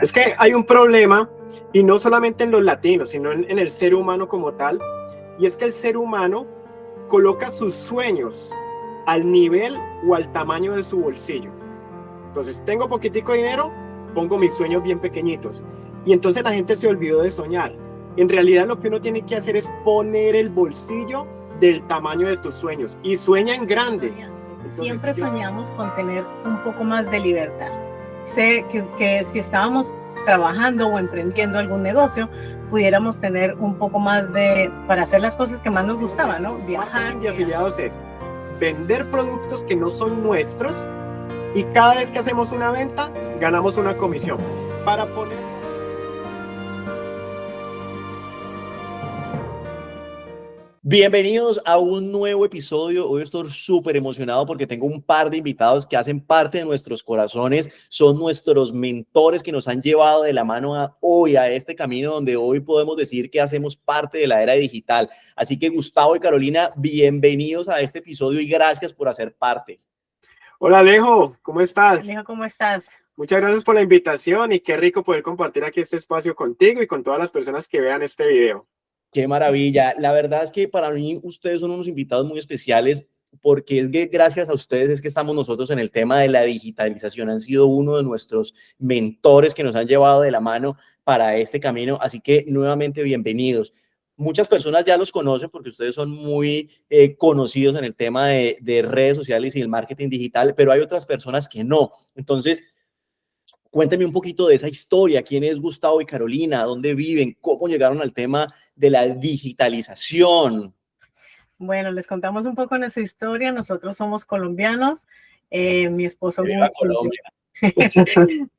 Es que hay un problema, y no solamente en los latinos, sino en el ser humano como tal, y es que el ser humano coloca sus sueños al nivel o al tamaño de su bolsillo. Entonces, tengo poquitico dinero, pongo mis sueños bien pequeñitos. Y entonces la gente se olvidó de soñar. En realidad lo que uno tiene que hacer es poner el bolsillo del tamaño de tus sueños y sueña en grande. Entonces, siempre soñamos con tener un poco más de libertad. Sé que si estábamos trabajando o emprendiendo algún negocio, pudiéramos tener un poco más para hacer las cosas que más nos gustaban, ¿no? Viajar. De afiliados es vender productos que no son nuestros, y cada vez que hacemos una venta, ganamos una comisión. Para poner... Bienvenidos a un nuevo episodio. Hoy estoy súper emocionado porque tengo un par de invitados que hacen parte de nuestros corazones. Son nuestros mentores que nos han llevado de la mano hoy a este camino donde hoy podemos decir que hacemos parte de la era digital. Así que Gustavo y Carolina, bienvenidos a este episodio y gracias por hacer parte. Hola Alejo, ¿cómo estás? Alejo, ¿cómo estás? Muchas gracias por la invitación y qué rico poder compartir aquí este espacio contigo y con todas las personas que vean este video. Qué maravilla. La verdad es que para mí ustedes son unos invitados muy especiales porque es que gracias a ustedes es que estamos nosotros en el tema de la digitalización. Han sido uno de nuestros mentores que nos han llevado de la mano para este camino. Así que nuevamente bienvenidos. Muchas personas ya los conocen porque ustedes son muy conocidos en el tema de redes sociales y el marketing digital, pero hay otras personas que no. Entonces, cuéntame un poquito de esa historia. ¿Quién es Gustavo y Carolina? ¿Dónde viven? ¿Cómo llegaron al tema de la digitalización? Bueno, les contamos un poco nuestra historia. Nosotros somos colombianos. Mi esposo Colombia.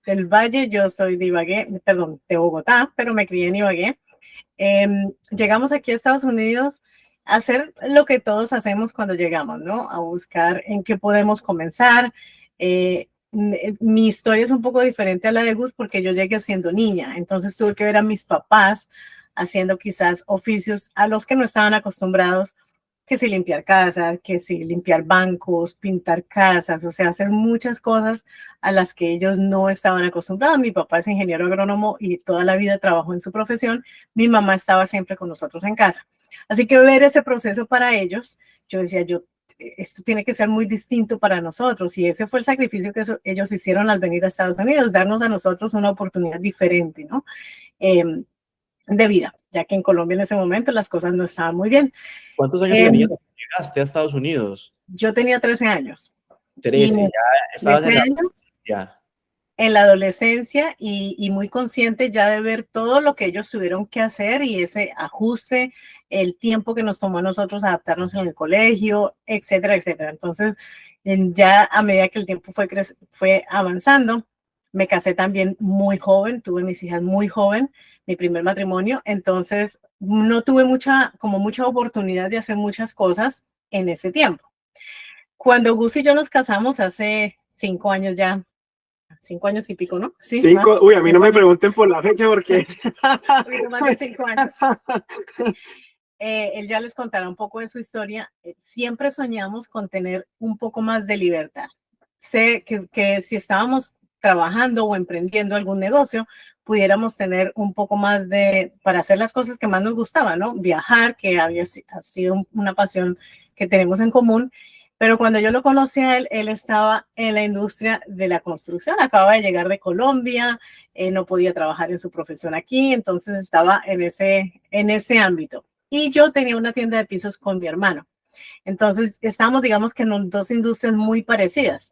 Del Valle, yo soy de Ibagué, perdón, de Bogotá, pero me crié en Ibagué. Llegamos aquí a Estados Unidos a hacer lo que todos hacemos cuando llegamos, ¿no? A buscar en qué podemos comenzar. Mi historia es un poco diferente a la de Gus porque yo llegué siendo niña, entonces tuve que ver a mis papás haciendo quizás oficios a los que no estaban acostumbrados, que si limpiar casas, que si limpiar bancos, pintar casas, o sea, hacer muchas cosas a las que ellos no estaban acostumbrados. Mi papá es ingeniero agrónomo y toda la vida trabajó en su profesión. Mi mamá estaba siempre con nosotros en casa. Así que ver ese proceso para ellos, yo decía, esto tiene que ser muy distinto para nosotros, y ese fue el sacrificio que ellos hicieron al venir a Estados Unidos, darnos a nosotros una oportunidad diferente, ¿no? De vida, ya que en Colombia en ese momento las cosas no estaban muy bien. ¿Cuántos años tenías cuando llegaste a Estados Unidos? Yo tenía 13 años. 13, ya estabas en la adolescencia y muy consciente ya de ver todo lo que ellos tuvieron que hacer y ese ajuste, el tiempo que nos tomó a nosotros adaptarnos en el colegio, etcétera, etcétera. Entonces, ya a medida que el tiempo fue avanzando, me casé también muy joven, tuve mis hijas muy joven, mi primer matrimonio, entonces no tuve mucha oportunidad de hacer muchas cosas en ese tiempo. Cuando Gus y yo nos casamos hace 5 años ya, 5 años y pico, ¿no? Sí, 5, uy, a mí no me pregunten por la fecha porque... Más de 5 años. Él ya les contará un poco de su historia. Siempre soñamos con tener un poco más de libertad. Sé que si estábamos trabajando o emprendiendo algún negocio, pudiéramos tener un poco más para hacer las cosas que más nos gustaban, ¿no? Viajar, que ha sido una pasión que tenemos en común. Pero cuando yo lo conocí a él, él estaba en la industria de la construcción, acababa de llegar de Colombia, no podía trabajar en su profesión aquí, entonces estaba en ese ámbito. Y yo tenía una tienda de pisos con mi hermano. Entonces estábamos, digamos que en dos industrias muy parecidas.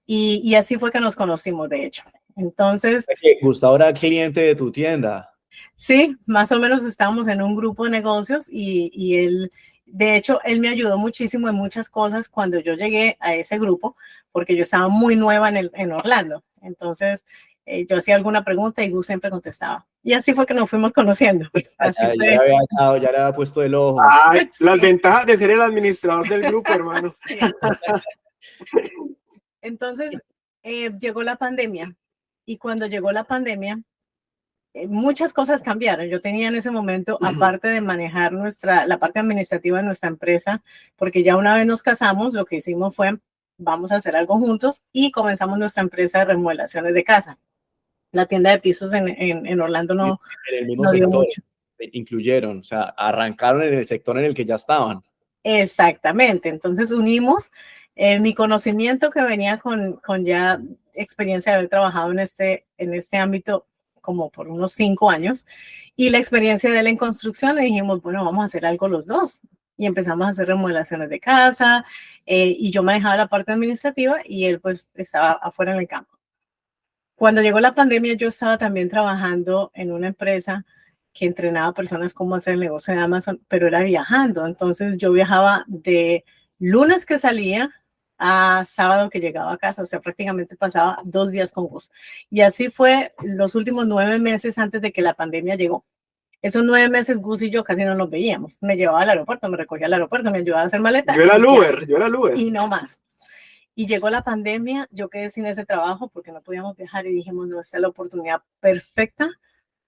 Y así fue que nos conocimos, de hecho. Entonces... Gustavo era cliente de tu tienda. Sí, más o menos estábamos en un grupo de negocios y él... De hecho, él me ayudó muchísimo en muchas cosas cuando yo llegué a ese grupo, porque yo estaba muy nueva en Orlando. Entonces, yo hacía alguna pregunta y Gus siempre contestaba. Y así fue que nos fuimos conociendo. Ya le había puesto el ojo. Ay, sí. Las ventajas de ser el administrador del grupo, hermano. Entonces, llegó la pandemia. Y cuando llegó la pandemia, muchas cosas cambiaron. Yo tenía en ese momento, aparte de manejar la parte administrativa de nuestra empresa, porque ya una vez nos casamos, lo que hicimos fue, vamos a hacer algo juntos y comenzamos nuestra empresa de remodelaciones de casa. La tienda de pisos en Orlando En el mismo no dio sector, mucho. incluyeron, o sea, arrancaron en el sector en el que ya estaban. Exactamente, entonces unimos mi conocimiento que venía con ya experiencia de haber trabajado en este ámbito como por unos 5 años y la experiencia de él en construcción, le dijimos, bueno, vamos a hacer algo los dos. Y empezamos a hacer remodelaciones de casa y yo manejaba la parte administrativa y él pues estaba afuera en el campo. Cuando llegó la pandemia, yo estaba también trabajando en una empresa que entrenaba a personas cómo hacer el negocio de Amazon, pero era viajando. Entonces yo viajaba de lunes que salía a sábado que llegaba a casa, o sea, prácticamente pasaba 2 días con Gus. Y así fue los últimos 9 meses antes de que la pandemia llegó. Esos 9 meses Gus y yo casi no nos veíamos. Me llevaba al aeropuerto, me recogía al aeropuerto, me ayudaba a hacer maleta. Yo era el Uber. Y no más. Y llegó la pandemia, yo quedé sin ese trabajo porque no podíamos viajar y dijimos, no, esta es la oportunidad perfecta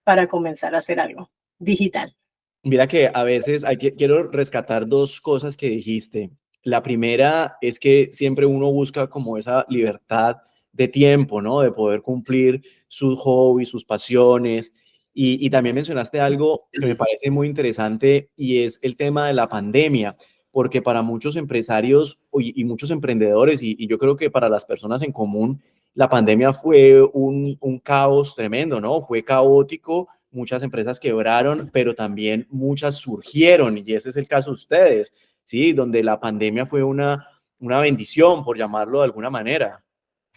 para comenzar a hacer algo digital. Mira que a veces quiero rescatar dos cosas que dijiste. La primera es que siempre uno busca como esa libertad de tiempo, ¿no? De poder cumplir sus hobbies, sus pasiones. Y también mencionaste algo que me parece muy interesante y es el tema de la pandemia, porque para muchos empresarios y muchos emprendedores, y yo creo que para las personas en común, la pandemia fue un caos tremendo, ¿no? Fue caótico. Muchas empresas quebraron, pero también muchas surgieron, y ese es el caso de ustedes, ¿sí? Donde la pandemia fue una bendición, por llamarlo de alguna manera.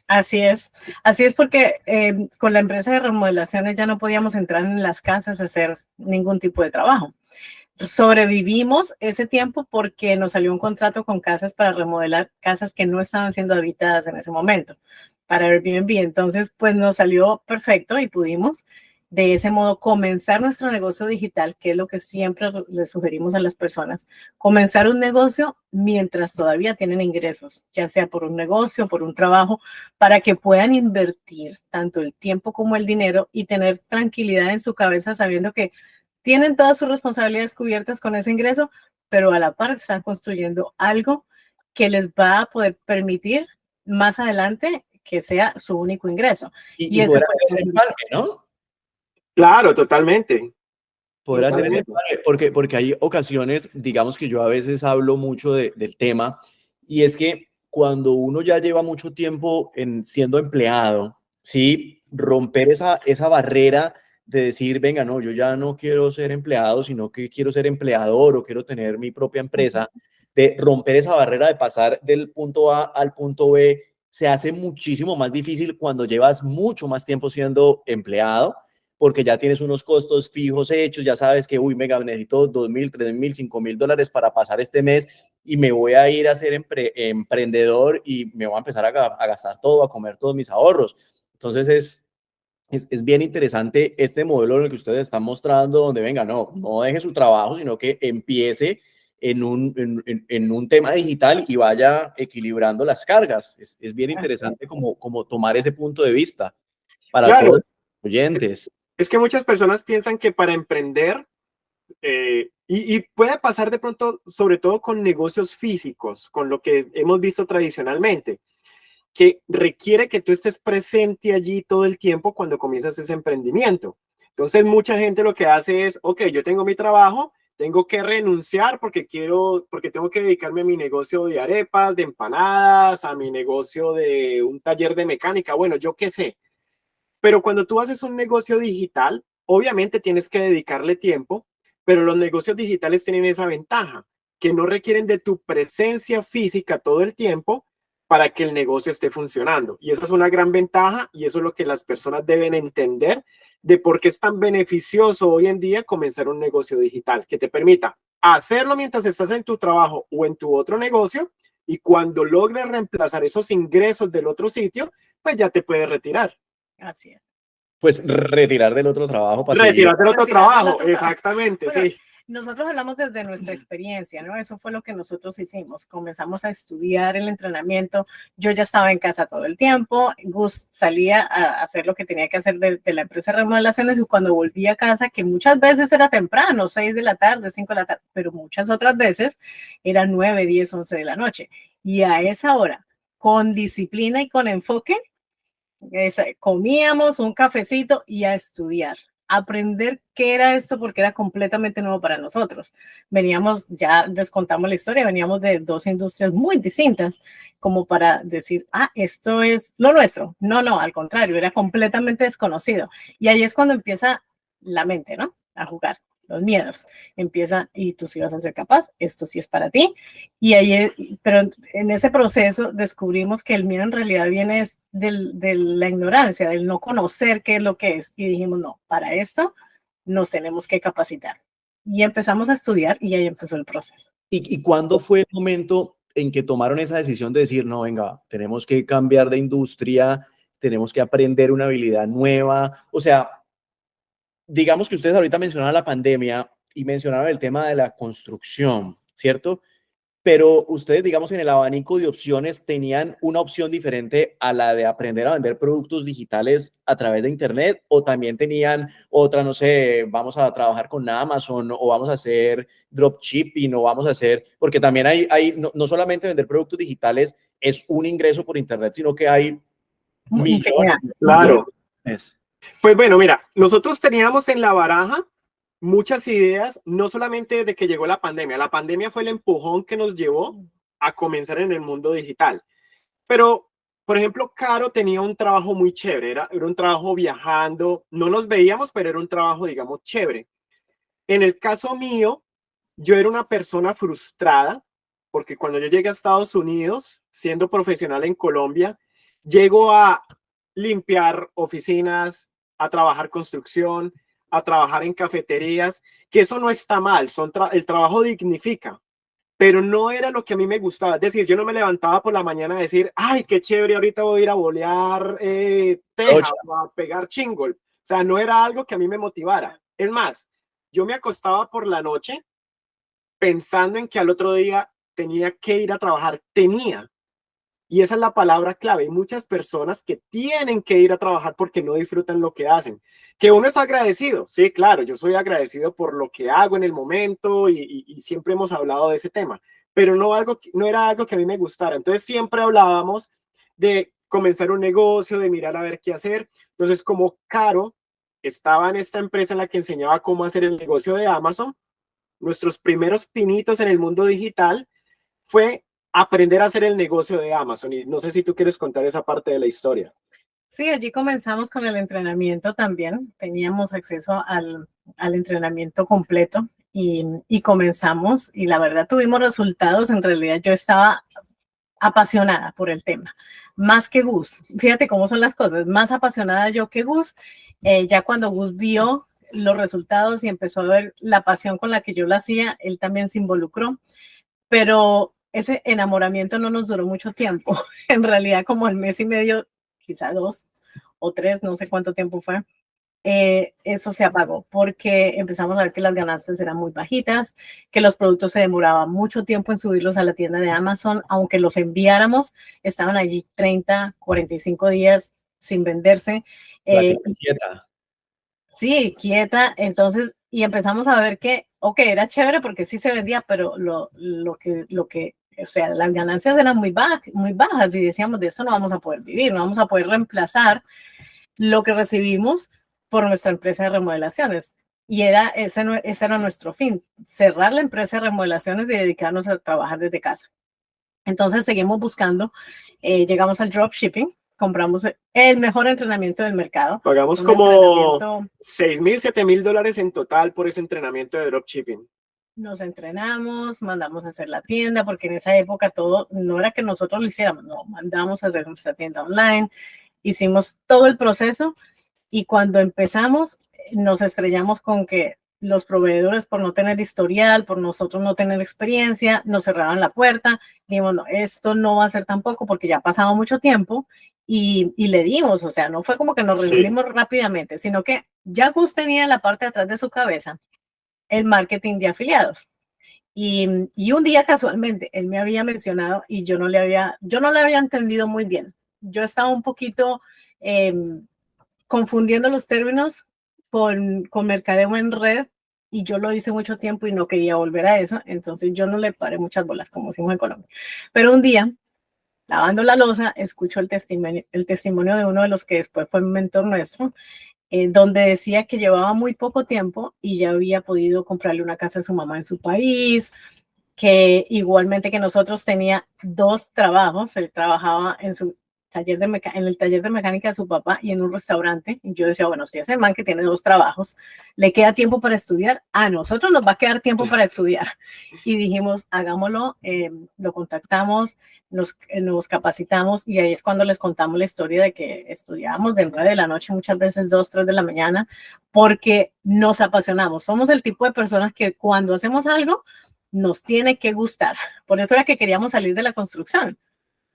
Así es porque con la empresa de remodelaciones ya no podíamos entrar en las casas a hacer ningún tipo de trabajo. Sobrevivimos ese tiempo porque nos salió un contrato con casas para remodelar casas que no estaban siendo habitadas en ese momento para Airbnb. Entonces, pues nos salió perfecto y pudimos de ese modo comenzar nuestro negocio digital, que es lo que siempre le sugerimos a las personas, comenzar un negocio mientras todavía tienen ingresos, ya sea por un negocio, por un trabajo, para que puedan invertir tanto el tiempo como el dinero y tener tranquilidad en su cabeza sabiendo que tienen todas sus responsabilidades cubiertas con ese ingreso, pero a la par están construyendo algo que les va a poder permitir más adelante que sea su único ingreso. Y poder hacer ese empalme, ¿no? Claro, totalmente. Poder hacer ese empalme, porque hay ocasiones, digamos que yo a veces hablo mucho del tema, y es que cuando uno ya lleva mucho tiempo siendo empleado, ¿sí? Romper esa barrera de decir, venga, no, yo ya no quiero ser empleado, sino que quiero ser empleador o quiero tener mi propia empresa, de romper esa barrera de pasar del punto A al punto B, se hace muchísimo más difícil cuando llevas mucho más tiempo siendo empleado, porque ya tienes unos costos fijos hechos, ya sabes que, uy, mega, necesito $2,000, $3,000, $5,000 para pasar este mes y me voy a ir a ser emprendedor y me voy a empezar a gastar todo, a comer todos mis ahorros. Entonces es bien interesante este modelo en el que ustedes están mostrando, donde venga, no deje su trabajo, sino que empiece en un tema digital y vaya equilibrando las cargas. Es bien interesante como tomar ese punto de vista para Claro, todos los oyentes. es que muchas personas piensan que para emprender, y puede pasar de pronto, sobre todo con negocios físicos, con lo que hemos visto tradicionalmente, que requiere que tú estés presente allí todo el tiempo cuando comienzas ese emprendimiento. Entonces, mucha gente lo que hace es, ok, yo tengo mi trabajo, tengo que renunciar porque tengo que dedicarme a mi negocio de arepas, de empanadas, a mi negocio de un taller de mecánica, bueno, yo qué sé. Pero cuando tú haces un negocio digital, obviamente tienes que dedicarle tiempo, pero los negocios digitales tienen esa ventaja, que no requieren de tu presencia física todo el tiempo para que el negocio esté funcionando. Y esa es una gran ventaja y eso es lo que las personas deben entender de por qué es tan beneficioso hoy en día comenzar un negocio digital, que te permita hacerlo mientras estás en tu trabajo o en tu otro negocio, y cuando logres reemplazar esos ingresos del otro sitio, pues ya te puedes retirar. Así es. Pues retirar del otro trabajo para retirar seguir. del otro trabajo, exactamente, bueno, sí. Nosotros hablamos desde nuestra experiencia, ¿no? Eso fue lo que nosotros hicimos. Comenzamos a estudiar el entrenamiento. Yo ya estaba en casa todo el tiempo. Gus salía a hacer lo que tenía que hacer de la empresa de remodelaciones y cuando volvía a casa, que muchas veces era temprano, 6 de la tarde, 5 de la tarde, pero muchas otras veces era 9, 10, 11 de la noche. Y a esa hora, con disciplina y con enfoque, Comíamos un cafecito y a estudiar, aprender qué era esto porque era completamente nuevo para nosotros. Veníamos, ya les contamos la historia, veníamos de dos industrias muy distintas como para decir, esto es lo nuestro. No, no, al contrario, era completamente desconocido. Y ahí es cuando empieza la mente, ¿no? A jugar. Los miedos. Empieza, y tú sí vas a ser capaz, esto sí es para ti. Y ahí, pero en ese proceso descubrimos que el miedo en realidad viene de la ignorancia, del no conocer qué es lo que es. Y dijimos, no, para esto nos tenemos que capacitar. Y empezamos a estudiar y ahí empezó el proceso. ¿Y cuándo fue el momento en que tomaron esa decisión de decir, no, venga, tenemos que cambiar de industria, tenemos que aprender una habilidad nueva? O sea, digamos que ustedes ahorita mencionaron la pandemia y mencionaron el tema de la construcción, ¿cierto? Pero ustedes, digamos, en el abanico de opciones tenían una opción diferente a la de aprender a vender productos digitales a través de Internet, o también tenían otra, no sé, vamos a trabajar con Amazon o vamos a hacer dropshipping o vamos a hacer, porque también hay no solamente vender productos digitales es un ingreso por Internet, sino que hay millones. Claro. Pues bueno, mira, nosotros teníamos en la baraja muchas ideas, no solamente desde que llegó la pandemia. La pandemia fue el empujón que nos llevó a comenzar en el mundo digital. Pero, por ejemplo, Caro tenía un trabajo muy chévere, era un trabajo viajando, no nos veíamos, pero era un trabajo, digamos, chévere. En el caso mío, yo era una persona frustrada, porque cuando yo llegué a Estados Unidos, siendo profesional en Colombia, llego a limpiar oficinas, a trabajar construcción, a trabajar en cafeterías, que eso no está mal, el trabajo dignifica, pero no era lo que a mí me gustaba. Es decir, yo no me levantaba por la mañana a decir, ay, qué chévere, ahorita voy a ir a bolear tejas o a pegar chingol. O sea, no era algo que a mí me motivara. Es más, yo me acostaba por la noche pensando en que al otro día tenía que ir a trabajar. Y esa es la palabra clave. Hay muchas personas que tienen que ir a trabajar porque no disfrutan lo que hacen. Que uno es agradecido. Sí, claro, yo soy agradecido por lo que hago en el momento y siempre hemos hablado de ese tema. Pero no era algo que a mí me gustara. Entonces siempre hablábamos de comenzar un negocio, de mirar a ver qué hacer. Entonces, como Caro estaba en esta empresa en la que enseñaba cómo hacer el negocio de Amazon, nuestros primeros pinitos en el mundo digital fue aprender a hacer el negocio de Amazon. Y no sé si tú quieres contar esa parte de la historia. Sí, allí comenzamos con el entrenamiento también. Teníamos acceso al entrenamiento completo y comenzamos y la verdad tuvimos resultados. En realidad yo estaba apasionada por el tema, más que Gus. Fíjate cómo son las cosas, más apasionada yo que Gus. Ya cuando Gus vio los resultados y empezó a ver la pasión con la que yo lo hacía, él también se involucró, pero ese enamoramiento no nos duró mucho tiempo, en realidad como el mes y medio, quizá 2 o 3, no sé cuánto tiempo fue. Eso se apagó porque empezamos a ver que las ganancias eran muy bajitas, que los productos se demoraban mucho tiempo en subirlos a la tienda de Amazon, aunque los enviáramos, estaban allí 30, 45 días sin venderse. Quieta. Sí, quieta. Entonces, y empezamos a ver que, ok, era chévere porque sí se vendía, pero o sea, las ganancias eran muy bajas y decíamos, de eso no vamos a poder vivir, no vamos a poder reemplazar lo que recibimos por nuestra empresa de remodelaciones. Y ese era nuestro fin, cerrar la empresa de remodelaciones y dedicarnos a trabajar desde casa. Entonces seguimos buscando, llegamos al dropshipping, compramos el mejor entrenamiento del mercado. Pagamos como $6,000, $7,000 en total por ese entrenamiento de dropshipping. Nos entrenamos, mandamos a hacer la tienda, porque en esa época todo, no era que nosotros lo hiciéramos, no, mandamos a hacer nuestra tienda online, hicimos todo el proceso y cuando empezamos nos estrellamos con que los proveedores, por no tener historial, por nosotros no tener experiencia, nos cerraban la puerta. Dijimos, no, esto no va a ser tampoco porque ya ha pasado mucho tiempo y le dimos, o sea, no fue como que nos reunimos rápidamente, sino que ya Gus tenía en la parte de atrás de su cabeza el marketing de afiliados. Y un día casualmente él me había mencionado y yo no le había entendido muy bien. Yo estaba un poquito confundiendo los términos con mercadeo en red y yo lo hice mucho tiempo y no quería volver a eso, entonces yo no le paré muchas bolas, como decimos en Colombia. Pero un día lavando la loza, escucho el testimonio de uno de los que después fue un mentor nuestro, donde decía que llevaba muy poco tiempo y ya había podido comprarle una casa a su mamá en su país, que igualmente que nosotros tenía 2 trabajos. Él trabajaba en su en el taller de mecánica de su papá y en un restaurante. Y yo decía, bueno, si ese man que tiene 2 trabajos, le queda tiempo para estudiar, a nosotros nos va a quedar tiempo para estudiar. Y dijimos, hagámoslo, lo contactamos, nos capacitamos, y ahí es cuando les contamos la historia de que estudiábamos de 9 de la noche, muchas veces 2, 3 de la mañana, porque nos apasionamos. Somos el tipo de personas que cuando hacemos algo, nos tiene que gustar. Por eso era que queríamos salir de la construcción,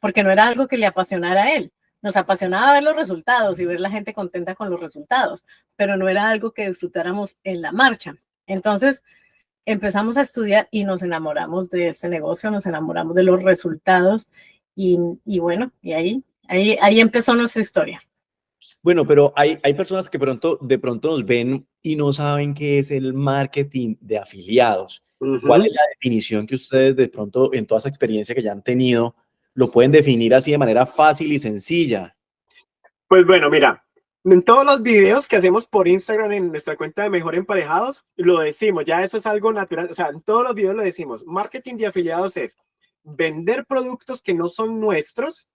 porque no era algo que le apasionara a él. Nos apasionaba ver los resultados y ver la gente contenta con los resultados, pero no era algo que disfrutáramos en la marcha. Entonces empezamos a estudiar y nos enamoramos de este negocio, nos enamoramos de los resultados y bueno, y ahí empezó nuestra historia. Bueno, pero hay personas que de pronto nos ven y no saben qué es el marketing de afiliados. ¿Cuál es la definición que ustedes de pronto en toda esa experiencia que ya han tenido lo pueden definir así de manera fácil y sencilla? Pues bueno, mira, en todos los videos que hacemos por Instagram en nuestra cuenta de Mejor Emparejados, lo decimos, ya eso es algo natural, o sea, en todos los videos lo decimos. Marketing de afiliados es vender productos que no son nuestros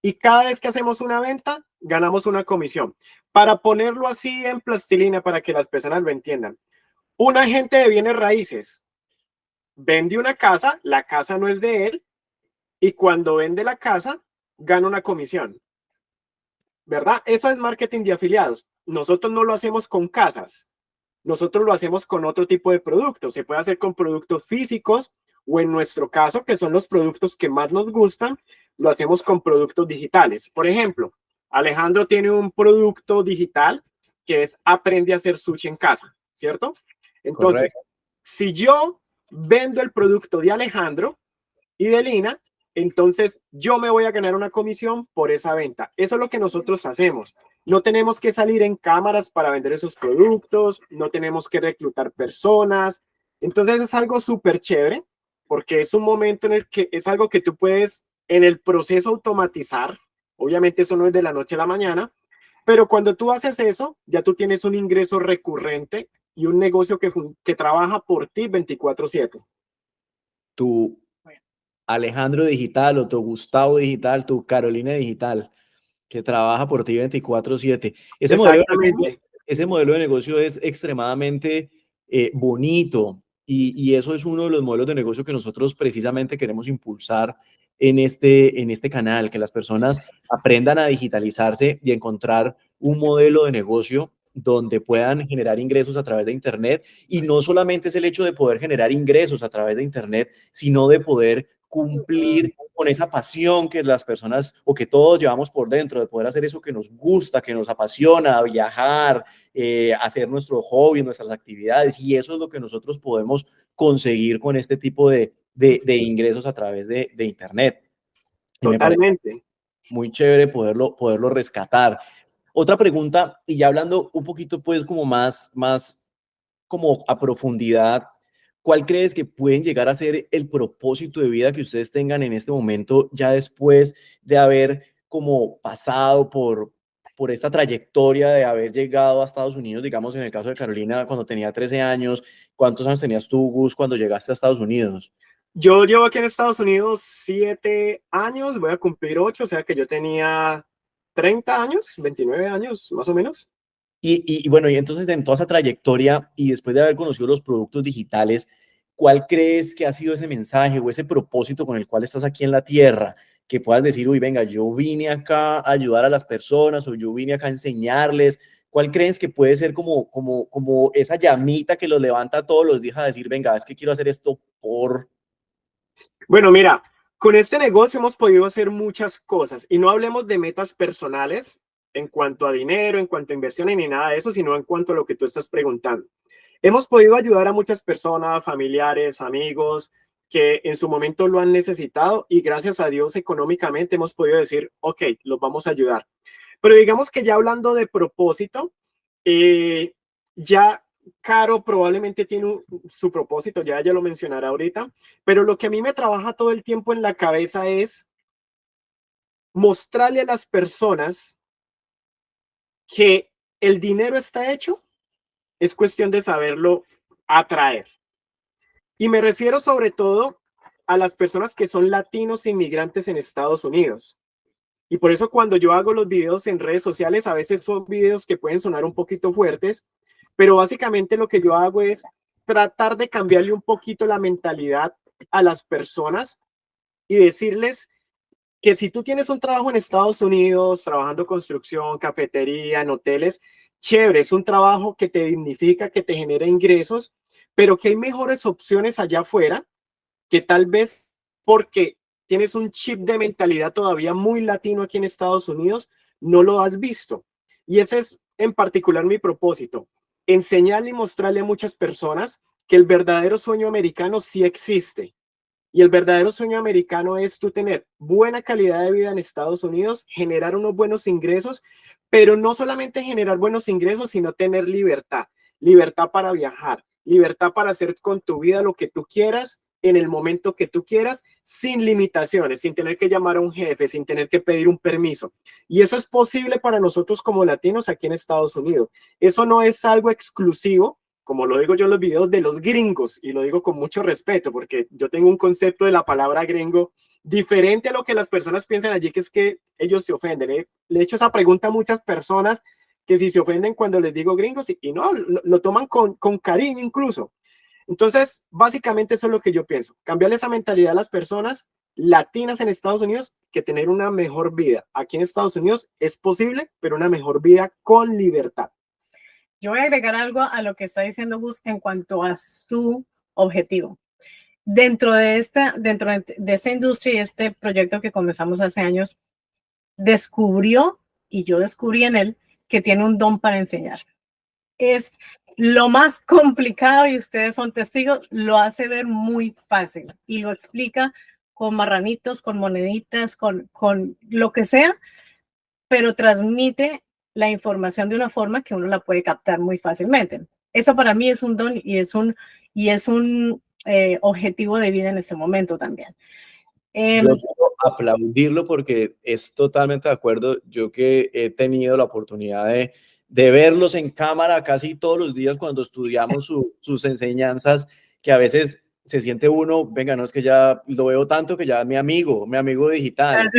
y cada vez que hacemos una venta, ganamos una comisión. Para ponerlo así en plastilina para que las personas lo entiendan, un agente de bienes raíces vende una casa, la casa no es de él, y cuando vende la casa, gana una comisión, ¿verdad? Eso es marketing de afiliados. Nosotros no lo hacemos con casas, nosotros lo hacemos con otro tipo de productos. Se puede hacer con productos físicos o en nuestro caso, que son los productos que más nos gustan, lo hacemos con productos digitales. Por ejemplo, Alejandro tiene un producto digital que es Aprende a hacer sushi en casa, ¿cierto? Entonces, correcto, si yo vendo el producto de Alejandro y de Lina, entonces yo me voy a ganar una comisión por esa venta. Eso es lo que nosotros hacemos. No tenemos que salir en cámaras para vender esos productos, no tenemos que reclutar personas. Entonces es algo súper chévere porque es un momento en el que es algo que tú puedes en el proceso automatizar. Obviamente eso no es de la noche a la mañana, pero cuando tú haces eso, ya tú tienes un ingreso recurrente y un negocio que trabaja por ti 24/7. Tu Alejandro Digital o tu Gustavo Digital, tu Carolina Digital, que trabaja por ti 24/7. Ese modelo de negocio es extremadamente bonito y eso es uno de los modelos de negocio que nosotros precisamente queremos impulsar en este canal, que las personas aprendan a digitalizarse y encontrar un modelo de negocio donde puedan generar ingresos a través de Internet. Y no solamente es el hecho de poder generar ingresos a través de Internet, sino de poder cumplir con esa pasión que las personas o que todos llevamos por dentro, de poder hacer eso que nos gusta, que nos apasiona, viajar, hacer nuestro hobby, nuestras actividades, y eso es lo que nosotros podemos conseguir con este tipo de ingresos a través de Internet. Y totalmente. Muy chévere poderlo rescatar. Otra pregunta, y ya hablando un poquito pues como más como a profundidad, ¿cuál crees que pueden llegar a ser el propósito de vida que ustedes tengan en este momento, ya después de haber como pasado por esta trayectoria de haber llegado a Estados Unidos, digamos en el caso de Carolina, cuando tenía 13 años? ¿Cuántos años tenías tú, Gus, cuando llegaste a Estados Unidos? Yo llevo aquí en Estados Unidos 7 años, voy a cumplir 8, o sea que yo tenía 30 años, 29 años más o menos. Y bueno, y entonces en toda esa trayectoria y después de haber conocido los productos digitales, ¿cuál crees que ha sido ese mensaje o ese propósito con el cual estás aquí en la tierra? Que puedas decir, uy, venga, yo vine acá a ayudar a las personas o yo vine acá a enseñarles. ¿Cuál crees que puede ser como esa llamita que los levanta todos los días a decir, venga, es que quiero hacer esto por... Bueno, mira, con este negocio hemos podido hacer muchas cosas y no hablemos de metas personales en cuanto a dinero, en cuanto a inversiones ni nada de eso, sino en cuanto a lo que tú estás preguntando. Hemos podido ayudar a muchas personas, familiares, amigos, que en su momento lo han necesitado y gracias a Dios económicamente hemos podido decir, ok, los vamos a ayudar. Pero digamos que ya hablando de propósito, ya Caro probablemente tiene su propósito, ya ella lo mencionará ahorita, pero lo que a mí me trabaja todo el tiempo en la cabeza es mostrarle a las personas que el dinero está hecho, es cuestión de saberlo atraer. Y me refiero sobre todo a las personas que son latinos inmigrantes en Estados Unidos. Y por eso cuando yo hago los videos en redes sociales, a veces son videos que pueden sonar un poquito fuertes, pero básicamente lo que yo hago es tratar de cambiarle un poquito la mentalidad a las personas y decirles que si tú tienes un trabajo en Estados Unidos, trabajando construcción, cafetería, en hoteles, chévere, es un trabajo que te dignifica, que te genera ingresos, pero que hay mejores opciones allá afuera, que tal vez porque tienes un chip de mentalidad todavía muy latino aquí en Estados Unidos, no lo has visto. Y ese es en particular mi propósito, enseñarle y mostrarle a muchas personas que el verdadero sueño americano sí existe. Y el verdadero sueño americano es tú tener buena calidad de vida en Estados Unidos, generar unos buenos ingresos, pero no solamente generar buenos ingresos, sino tener libertad, libertad para viajar, libertad para hacer con tu vida lo que tú quieras, en el momento que tú quieras, sin limitaciones, sin tener que llamar a un jefe, sin tener que pedir un permiso. Y eso es posible para nosotros como latinos aquí en Estados Unidos. Eso no es algo exclusivo, como lo digo yo en los videos, de los gringos, y lo digo con mucho respeto, porque yo tengo un concepto de la palabra gringo diferente a lo que las personas piensan allí, que es que ellos se ofenden. Le he hecho esa pregunta a muchas personas que si se ofenden cuando les digo gringos, y no, lo toman con cariño incluso. Entonces, básicamente eso es lo que yo pienso, cambiarle esa mentalidad a las personas latinas en Estados Unidos, que tener una mejor vida aquí en Estados Unidos es posible, pero una mejor vida con libertad. Yo voy a agregar algo a lo que está diciendo Gus en cuanto a su objetivo. Dentro de esta industria y este proyecto que comenzamos hace años, descubrió, y yo descubrí en él, que tiene un don para enseñar. Es lo más complicado y ustedes son testigos, lo hace ver muy fácil y lo explica con marranitos, con moneditas, con lo que sea, pero transmite la información de una forma que uno la puede captar muy fácilmente. Eso para mí es un don y es un objetivo de vida en este momento también. Yo quiero aplaudirlo porque es totalmente de acuerdo. Yo que he tenido la oportunidad de verlos en cámara casi todos los días cuando estudiamos sus enseñanzas, que a veces se siente uno, venga, no es que ya lo veo tanto que ya es mi amigo digital.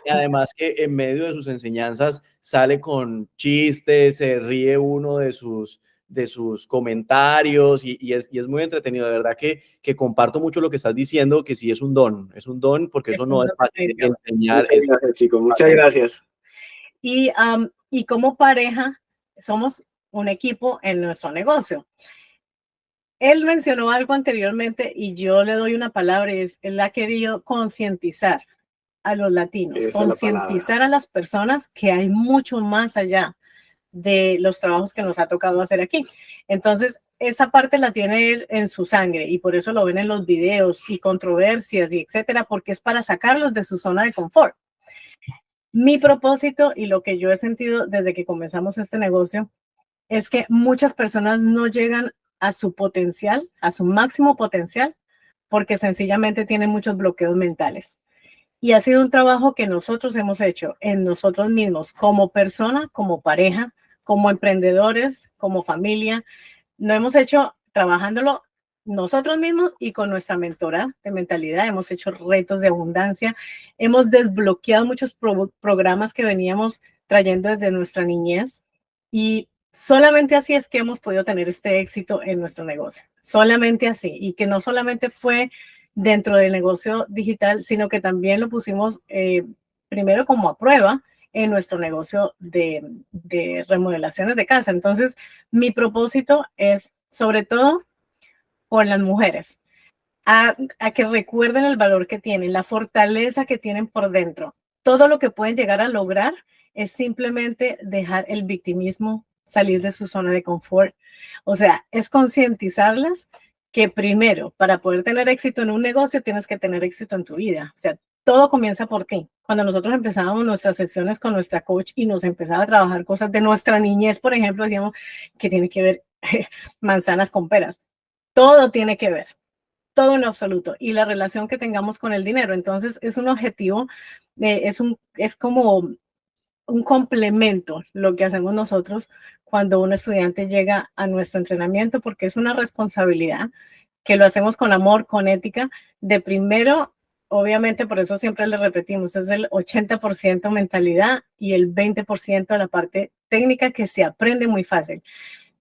Y además que en medio de sus enseñanzas sale con chistes, se ríe uno de sus comentarios y es muy entretenido. De verdad que comparto mucho lo que estás diciendo, que sí es un don porque eso no es fácil de enseñar. Muchas gracias, chicos, muchas gracias. Y como pareja somos un equipo en nuestro negocio. Él mencionó algo anteriormente y yo le doy una palabra, él ha querido concientizar a los latinos, concientizar a las personas que hay mucho más allá de los trabajos que nos ha tocado hacer aquí. Entonces, esa parte la tiene él en su sangre y por eso lo ven en los videos y controversias y etcétera, porque es para sacarlos de su zona de confort. Mi propósito y lo que yo he sentido desde que comenzamos este negocio es que muchas personas no llegan a su potencial, a su máximo potencial, porque sencillamente tienen muchos bloqueos mentales. Y ha sido un trabajo que nosotros hemos hecho en nosotros mismos, como persona, como pareja, como emprendedores, como familia. Lo hemos hecho trabajándolo nosotros mismos y con nuestra mentora de mentalidad. Hemos hecho retos de abundancia. Hemos desbloqueado muchos programas que veníamos trayendo desde nuestra niñez. Y solamente así es que hemos podido tener este éxito en nuestro negocio. Solamente así. Y que no solamente fue dentro del negocio digital, sino que también lo pusimos primero como a prueba en nuestro negocio de remodelaciones de casa. Entonces, mi propósito es, sobre todo, con las mujeres, a que recuerden el valor que tienen, la fortaleza que tienen por dentro. Todo lo que pueden llegar a lograr es simplemente dejar el victimismo, salir de su zona de confort. O sea, es concientizarlas que primero, para poder tener éxito en un negocio, tienes que tener éxito en tu vida. O sea, todo comienza por ti. Cuando nosotros empezábamos nuestras sesiones con nuestra coach y nos empezaba a trabajar cosas de nuestra niñez, por ejemplo, decíamos que tiene que ver manzanas con peras. Todo tiene que ver, todo en absoluto. Y la relación que tengamos con el dinero. Entonces, es un objetivo es como un complemento lo que hacemos nosotros cuando un estudiante llega a nuestro entrenamiento, porque es una responsabilidad que lo hacemos con amor, con ética, de primero, obviamente, por eso siempre le repetimos, es el 80% mentalidad y el 20% de la parte técnica que se aprende muy fácil.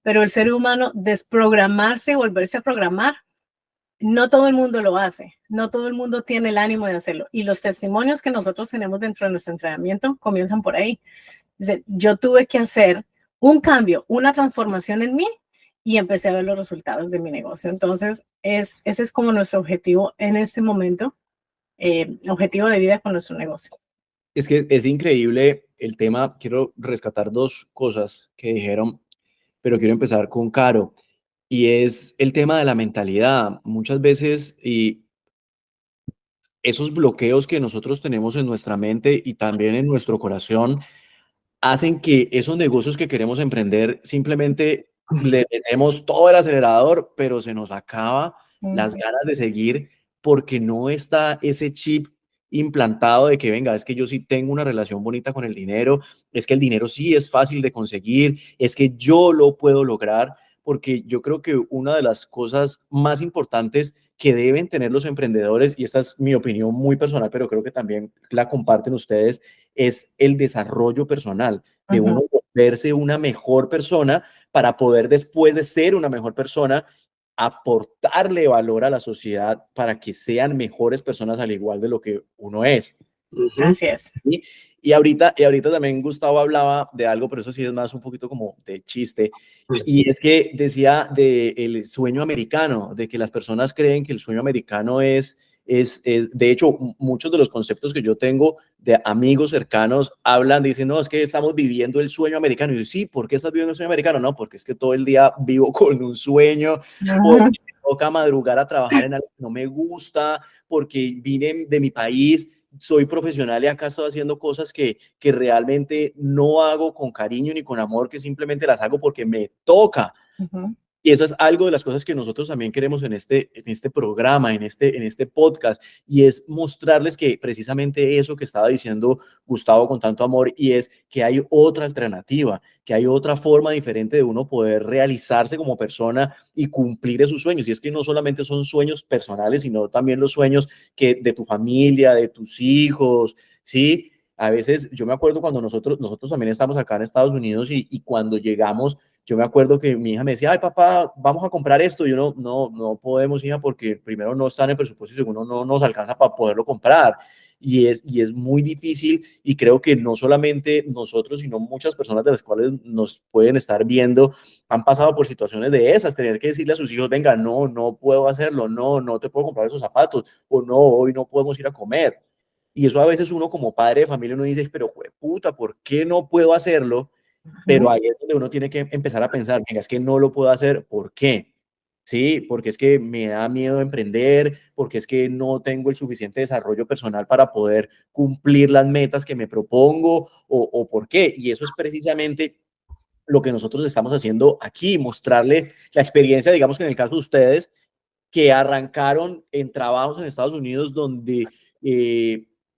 Pero el ser humano, desprogramarse, volverse a programar, no todo el mundo lo hace, no todo el mundo tiene el ánimo de hacerlo. Y los testimonios que nosotros tenemos dentro de nuestro entrenamiento comienzan por ahí. Yo tuve que hacer un cambio, una transformación en mí y empecé a ver los resultados de mi negocio. Entonces, ese es como nuestro objetivo en este momento, objetivo de vida con nuestro negocio. Es que es increíble el tema. Quiero rescatar dos cosas que dijeron, pero quiero empezar con Caro. Y es el tema de la mentalidad. Muchas veces, y esos bloqueos que nosotros tenemos en nuestra mente y también en nuestro corazón, hacen que esos negocios que queremos emprender simplemente le metemos todo el acelerador, pero se nos acaba las ganas de seguir porque no está ese chip implantado de que venga, es que yo sí tengo una relación bonita con el dinero, es que el dinero sí es fácil de conseguir, es que yo lo puedo lograr, porque yo creo que una de las cosas más importantes que deben tener los emprendedores, y esta es mi opinión muy personal, pero creo que también la comparten ustedes, es el desarrollo personal, de uno volverse una mejor persona para poder, después de ser una mejor persona, aportarle valor a la sociedad para que sean mejores personas al igual de lo que uno es. Así es. ¿Sí? Y ahorita también Gustavo hablaba de algo, pero eso sí es más un poquito como de chiste, y es que decía del sueño americano, de que las personas creen que el sueño americano es de hecho, muchos de los conceptos que yo tengo de amigos cercanos hablan, dicen, no, es que estamos viviendo el sueño americano. Y yo, sí, ¿por qué estás viviendo el sueño americano? No, porque es que todo el día vivo con un sueño, porque me toca madrugar a trabajar en algo que no me gusta, porque vine de mi país, soy profesional y acá estoy haciendo cosas que realmente no hago con cariño ni con amor, que simplemente las hago porque me toca. Y eso es algo de las cosas que nosotros también queremos en este programa, en este podcast, y es mostrarles que precisamente eso que estaba diciendo Gustavo con tanto amor, y es que hay otra alternativa, que hay otra forma diferente de uno poder realizarse como persona y cumplir esos sueños. Y es que no solamente son sueños personales, sino también los sueños que de tu familia, de tus hijos, ¿sí? A veces yo me acuerdo cuando nosotros también estamos acá en Estados Unidos y cuando llegamos, yo me acuerdo que mi hija me decía, ay papá, vamos a comprar esto. Y yo no podemos, hija, porque primero no está en el presupuesto y segundo no nos alcanza para poderlo comprar. Y es muy difícil, y creo que no solamente nosotros, sino muchas personas de las cuales nos pueden estar viendo han pasado por situaciones de esas, tener que decirle a sus hijos, venga, no puedo hacerlo, no te puedo comprar esos zapatos, o no, hoy no podemos ir a comer. Y eso a veces uno como padre de familia uno dice, pero puta, ¿por qué no puedo hacerlo? Pero ahí es donde uno tiene que empezar a pensar, venga, es que no lo puedo hacer, ¿por qué? Sí, porque es que me da miedo emprender, porque es que no tengo el suficiente desarrollo personal para poder cumplir las metas que me propongo, o por qué. Y eso es precisamente lo que nosotros estamos haciendo aquí, mostrarle la experiencia, digamos que en el caso de ustedes, que arrancaron en trabajos en Estados Unidos donde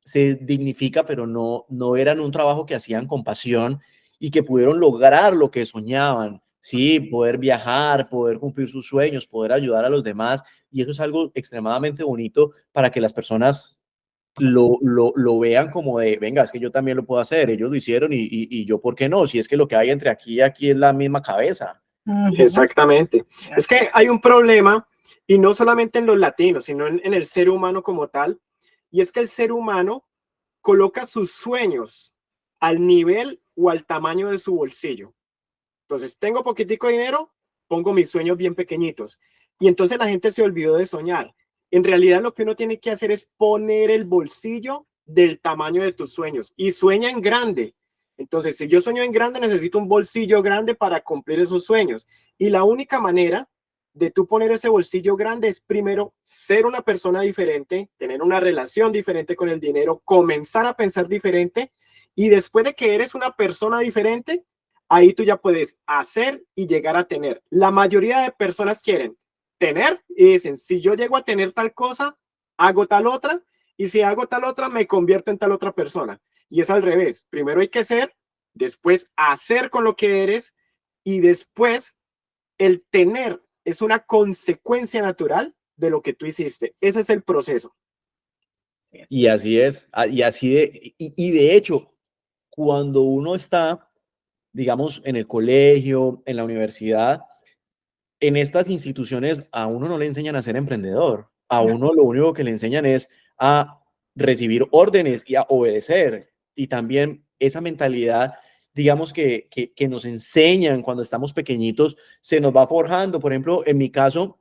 se dignifica, pero no eran un trabajo que hacían con pasión, y que pudieron lograr lo que soñaban, ¿sí? Poder viajar, poder cumplir sus sueños, poder ayudar a los demás, y eso es algo extremadamente bonito para que las personas lo vean como de, venga, es que yo también lo puedo hacer, ellos lo hicieron y yo, ¿por qué no? Si es que lo que hay entre aquí y aquí es la misma cabeza. Exactamente. Es que hay un problema, y no solamente en los latinos, sino en el ser humano como tal, y es que el ser humano coloca sus sueños al nivel o al tamaño de su bolsillo. Entonces, tengo poquitico de dinero, pongo mis sueños bien pequeñitos. Y entonces la gente se olvidó de soñar. En realidad lo que uno tiene que hacer es poner el bolsillo del tamaño de tus sueños y sueña en grande. Entonces, si yo sueño en grande, necesito un bolsillo grande para cumplir esos sueños. Y la única manera de tú poner ese bolsillo grande es primero ser una persona diferente, tener una relación diferente con el dinero, comenzar a pensar diferente, y después de que eres una persona diferente, ahí tú ya puedes hacer y llegar a tener. La mayoría de personas quieren tener y dicen, si yo llego a tener tal cosa, hago tal otra, y si hago tal otra, me convierto en tal otra persona. Y es al revés. Primero hay que ser, después hacer con lo que eres y después el tener es una consecuencia natural de lo que tú hiciste. Ese es el proceso. Y así es, y de hecho, cuando uno está, digamos, en el colegio, en la universidad, en estas instituciones a uno no le enseñan a ser emprendedor, a uno lo único que le enseñan es a recibir órdenes y a obedecer. Y también esa mentalidad, digamos, que nos enseñan cuando estamos pequeñitos, se nos va forjando. Por ejemplo, en mi caso,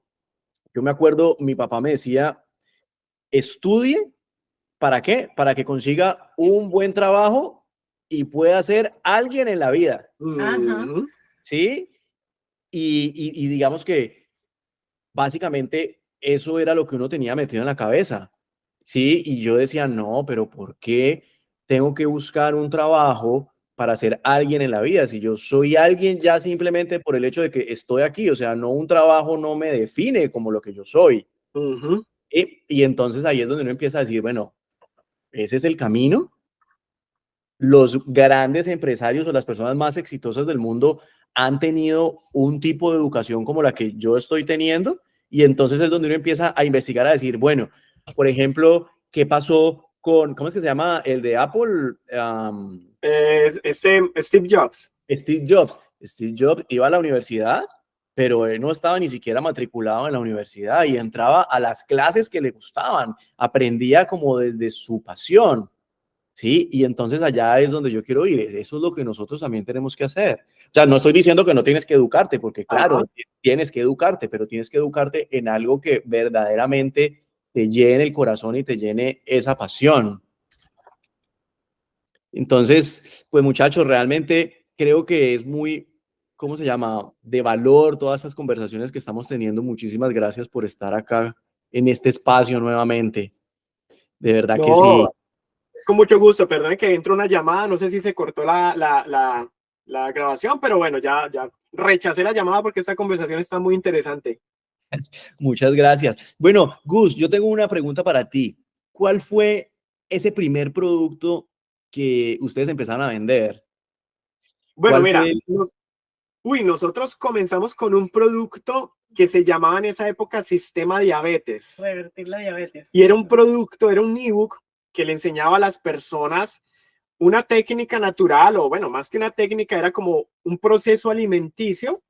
yo me acuerdo, mi papá me decía, estudie, ¿para qué? Para que consiga un buen trabajo y pueda ser alguien en la vida. Ajá. ¿Sí? Y digamos que básicamente eso era lo que uno tenía metido en la cabeza, ¿sí? Y yo decía, no, pero ¿por qué tengo que buscar un trabajo para ser alguien en la vida? Si yo soy alguien ya simplemente por el hecho de que estoy aquí, o sea, no, un trabajo no me define como lo que yo soy. Y entonces ahí es donde uno empieza a decir, bueno, ese es el camino. Los grandes empresarios o las personas más exitosas del mundo han tenido un tipo de educación como la que yo estoy teniendo, y entonces es donde uno empieza a investigar, a decir, bueno, por ejemplo, ¿qué pasó con, cómo es que se llama el de Apple? Steve Jobs. Steve Jobs. Steve Jobs iba a la universidad, pero él no estaba ni siquiera matriculado en la universidad y entraba a las clases que le gustaban, aprendía como desde su pasión. Sí, y entonces allá es donde yo quiero ir. Eso es lo que nosotros también tenemos que hacer. O sea, no estoy diciendo que no tienes que educarte, porque claro, tienes que educarte, pero tienes que educarte en algo que verdaderamente te llene el corazón y te llene esa pasión. Entonces, pues muchachos, realmente creo que es muy, ¿cómo se llama? De valor todas esas conversaciones que estamos teniendo. Muchísimas gracias por estar acá en este espacio nuevamente. De verdad que sí. No, es con mucho gusto. Perdón que entró una llamada. No sé si se cortó la grabación, pero bueno, ya rechacé la llamada porque esta conversación está muy interesante. Muchas gracias. Bueno, Gus, yo tengo una pregunta para ti. ¿Cuál fue ese primer producto que ustedes empezaron a vender? Bueno, ¿Cuál mira, fue? nosotros comenzamos con un producto que se llamaba en esa época Sistema Diabetes. Revertir la diabetes. Y era un producto, era un ebook que le enseñaba a las personas una técnica natural, o bueno, más que una técnica, era como un proceso alimenticio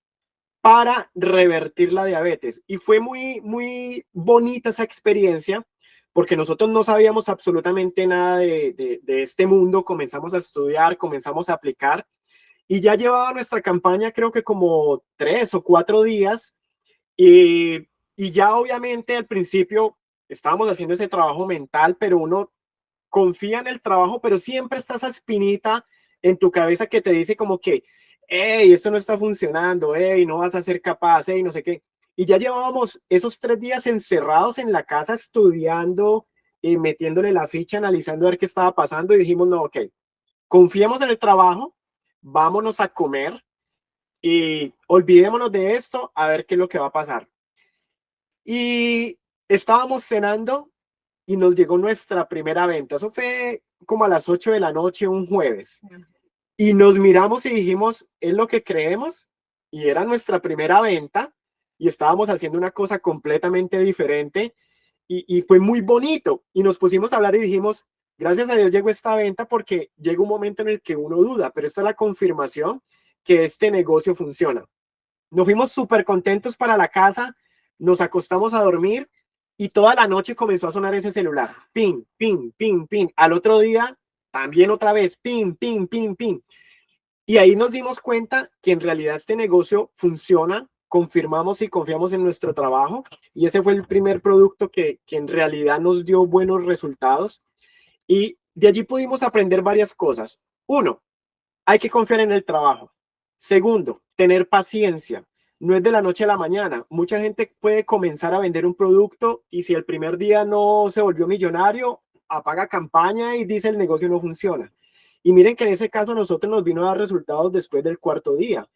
para revertir la diabetes. Y fue muy, muy bonita esa experiencia, porque nosotros no sabíamos absolutamente nada de este mundo, comenzamos a estudiar, comenzamos a aplicar, y ya llevaba nuestra campaña creo que como 3 o 4 días, y ya obviamente al principio estábamos haciendo ese trabajo mental, pero uno confía en el trabajo, pero siempre está esa espinita en tu cabeza que te dice como que, hey, esto no está funcionando, hey, no vas a ser capaz, hey, no sé qué. Y ya llevábamos esos 3 días encerrados en la casa estudiando, metiéndole la ficha, analizando a ver qué estaba pasando, y dijimos, no, ok, confiemos en el trabajo, vámonos a comer y olvidémonos de esto, a ver qué es lo que va a pasar. Y estábamos cenando y nos llegó nuestra primera venta. Eso fue como a las 8 de la noche, un jueves. Y nos miramos y dijimos, ¿es lo que creemos? Y era nuestra primera venta y estábamos haciendo una cosa completamente diferente y fue muy bonito. Y nos pusimos a hablar y dijimos, gracias a Dios llegó esta venta, porque llega un momento en el que uno duda, pero esta es la confirmación que este negocio funciona. Nos fuimos súper contentos para la casa, nos acostamos a dormir y toda la noche comenzó a sonar ese celular. Pin, pin, pin, pin. Al otro día, también otra vez, pin, pin, pin, pin. Y ahí nos dimos cuenta que en realidad este negocio funciona, confirmamos y confiamos en nuestro trabajo, y ese fue el primer producto que en realidad nos dio buenos resultados. Y de allí pudimos aprender varias cosas. Uno, hay que confiar en el trabajo. Segundo, tener paciencia. No es de la noche a la mañana. Mucha gente puede comenzar a vender un producto y si el primer día no se volvió millonario, apaga campaña y dice el negocio no funciona. Y miren que en ese caso a nosotros nos vino a dar resultados después del cuarto día.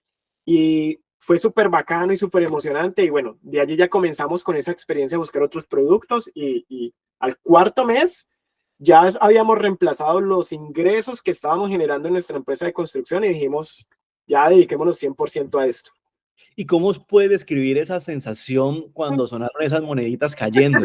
Y fue súper bacano y súper emocionante. Y bueno, de allí ya comenzamos con esa experiencia a buscar otros productos y al cuarto mes ya habíamos reemplazado los ingresos que estábamos generando en nuestra empresa de construcción y dijimos, ya dediquémonos 100% a esto. ¿Y cómo puedes describir esa sensación cuando sonaron esas moneditas cayendo?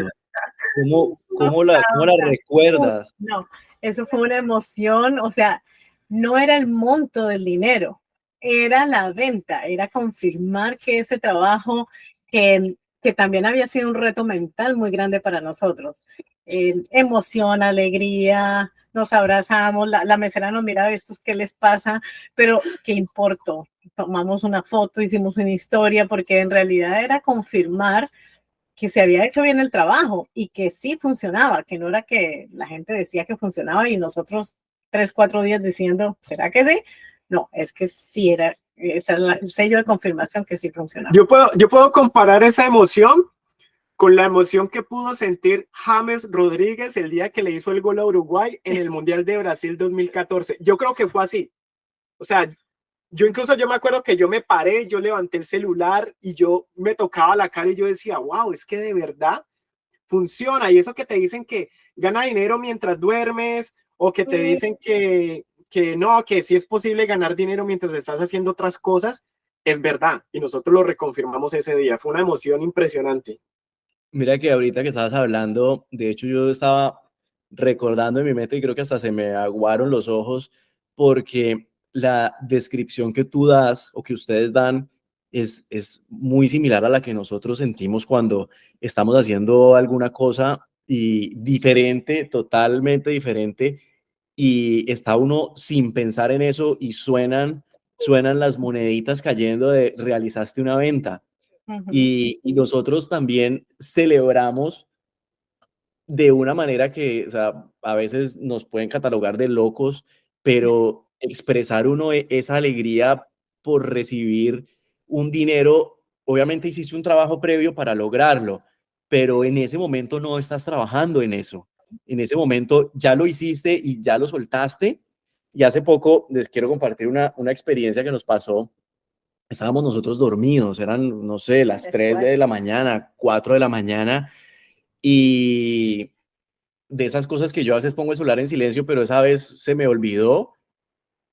No Cómo la sabes. recuerdas? No, eso fue una emoción, o sea, no era el monto del dinero, era la venta, era confirmar que ese trabajo, que también había sido un reto mental muy grande para nosotros. Emoción, alegría, nos abrazamos, la mesera nos mira, estos, ¿qué les pasa? Pero, ¿qué importó? Tomamos una foto, hicimos una historia, porque en realidad era confirmar que se había hecho bien el trabajo y que sí funcionaba, que no era que la gente decía que funcionaba y nosotros 3, 4 días diciendo, ¿será que sí? No, es que sí era, ese era el sello de confirmación que sí funcionaba. Yo puedo comparar esa emoción con la emoción que pudo sentir James Rodríguez el día que le hizo el gol a Uruguay en el Mundial de Brasil 2014. Yo creo que fue así. O sea, yo me acuerdo que yo me paré, yo levanté el celular y yo me tocaba la cara y yo decía, wow, es que de verdad funciona. Y eso que te dicen que gana dinero mientras duermes o que te dicen que no, que sí es posible ganar dinero mientras estás haciendo otras cosas, es verdad. Y nosotros lo reconfirmamos ese día. Fue una emoción impresionante. Mira que ahorita que estabas hablando, de hecho yo estaba recordando en mi mente y creo que hasta se me aguaron los ojos porque la descripción que tú das o que ustedes dan es muy similar a la que nosotros sentimos cuando estamos haciendo alguna cosa y diferente, totalmente diferente, y está uno sin pensar en eso y suenan las moneditas cayendo de realizaste una venta. Y nosotros también celebramos de una manera que, o sea, a veces nos pueden catalogar de locos, pero expresar uno esa alegría por recibir un dinero, obviamente hiciste un trabajo previo para lograrlo, pero en ese momento no estás trabajando en eso. En ese momento ya lo hiciste y ya lo soltaste. Y hace poco les quiero compartir una experiencia que nos pasó. Estábamos nosotros dormidos, eran, no sé, las 3 de la mañana, 4 de la mañana, y de esas cosas que yo a veces pongo el celular en silencio, pero esa vez se me olvidó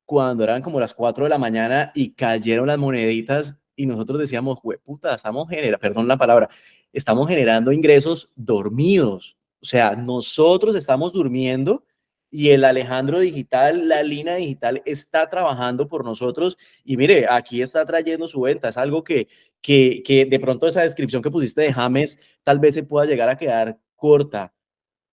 cuando eran como las 4 de la mañana y cayeron las moneditas y nosotros decíamos, puta, estamos generando, perdón la palabra, estamos generando ingresos dormidos. O sea, nosotros estamos durmiendo y el Alejandro Digital, la Lina Digital está trabajando por nosotros y mire, aquí está trayendo su venta. Es algo que de pronto esa descripción que pusiste de James tal vez se pueda llegar a quedar corta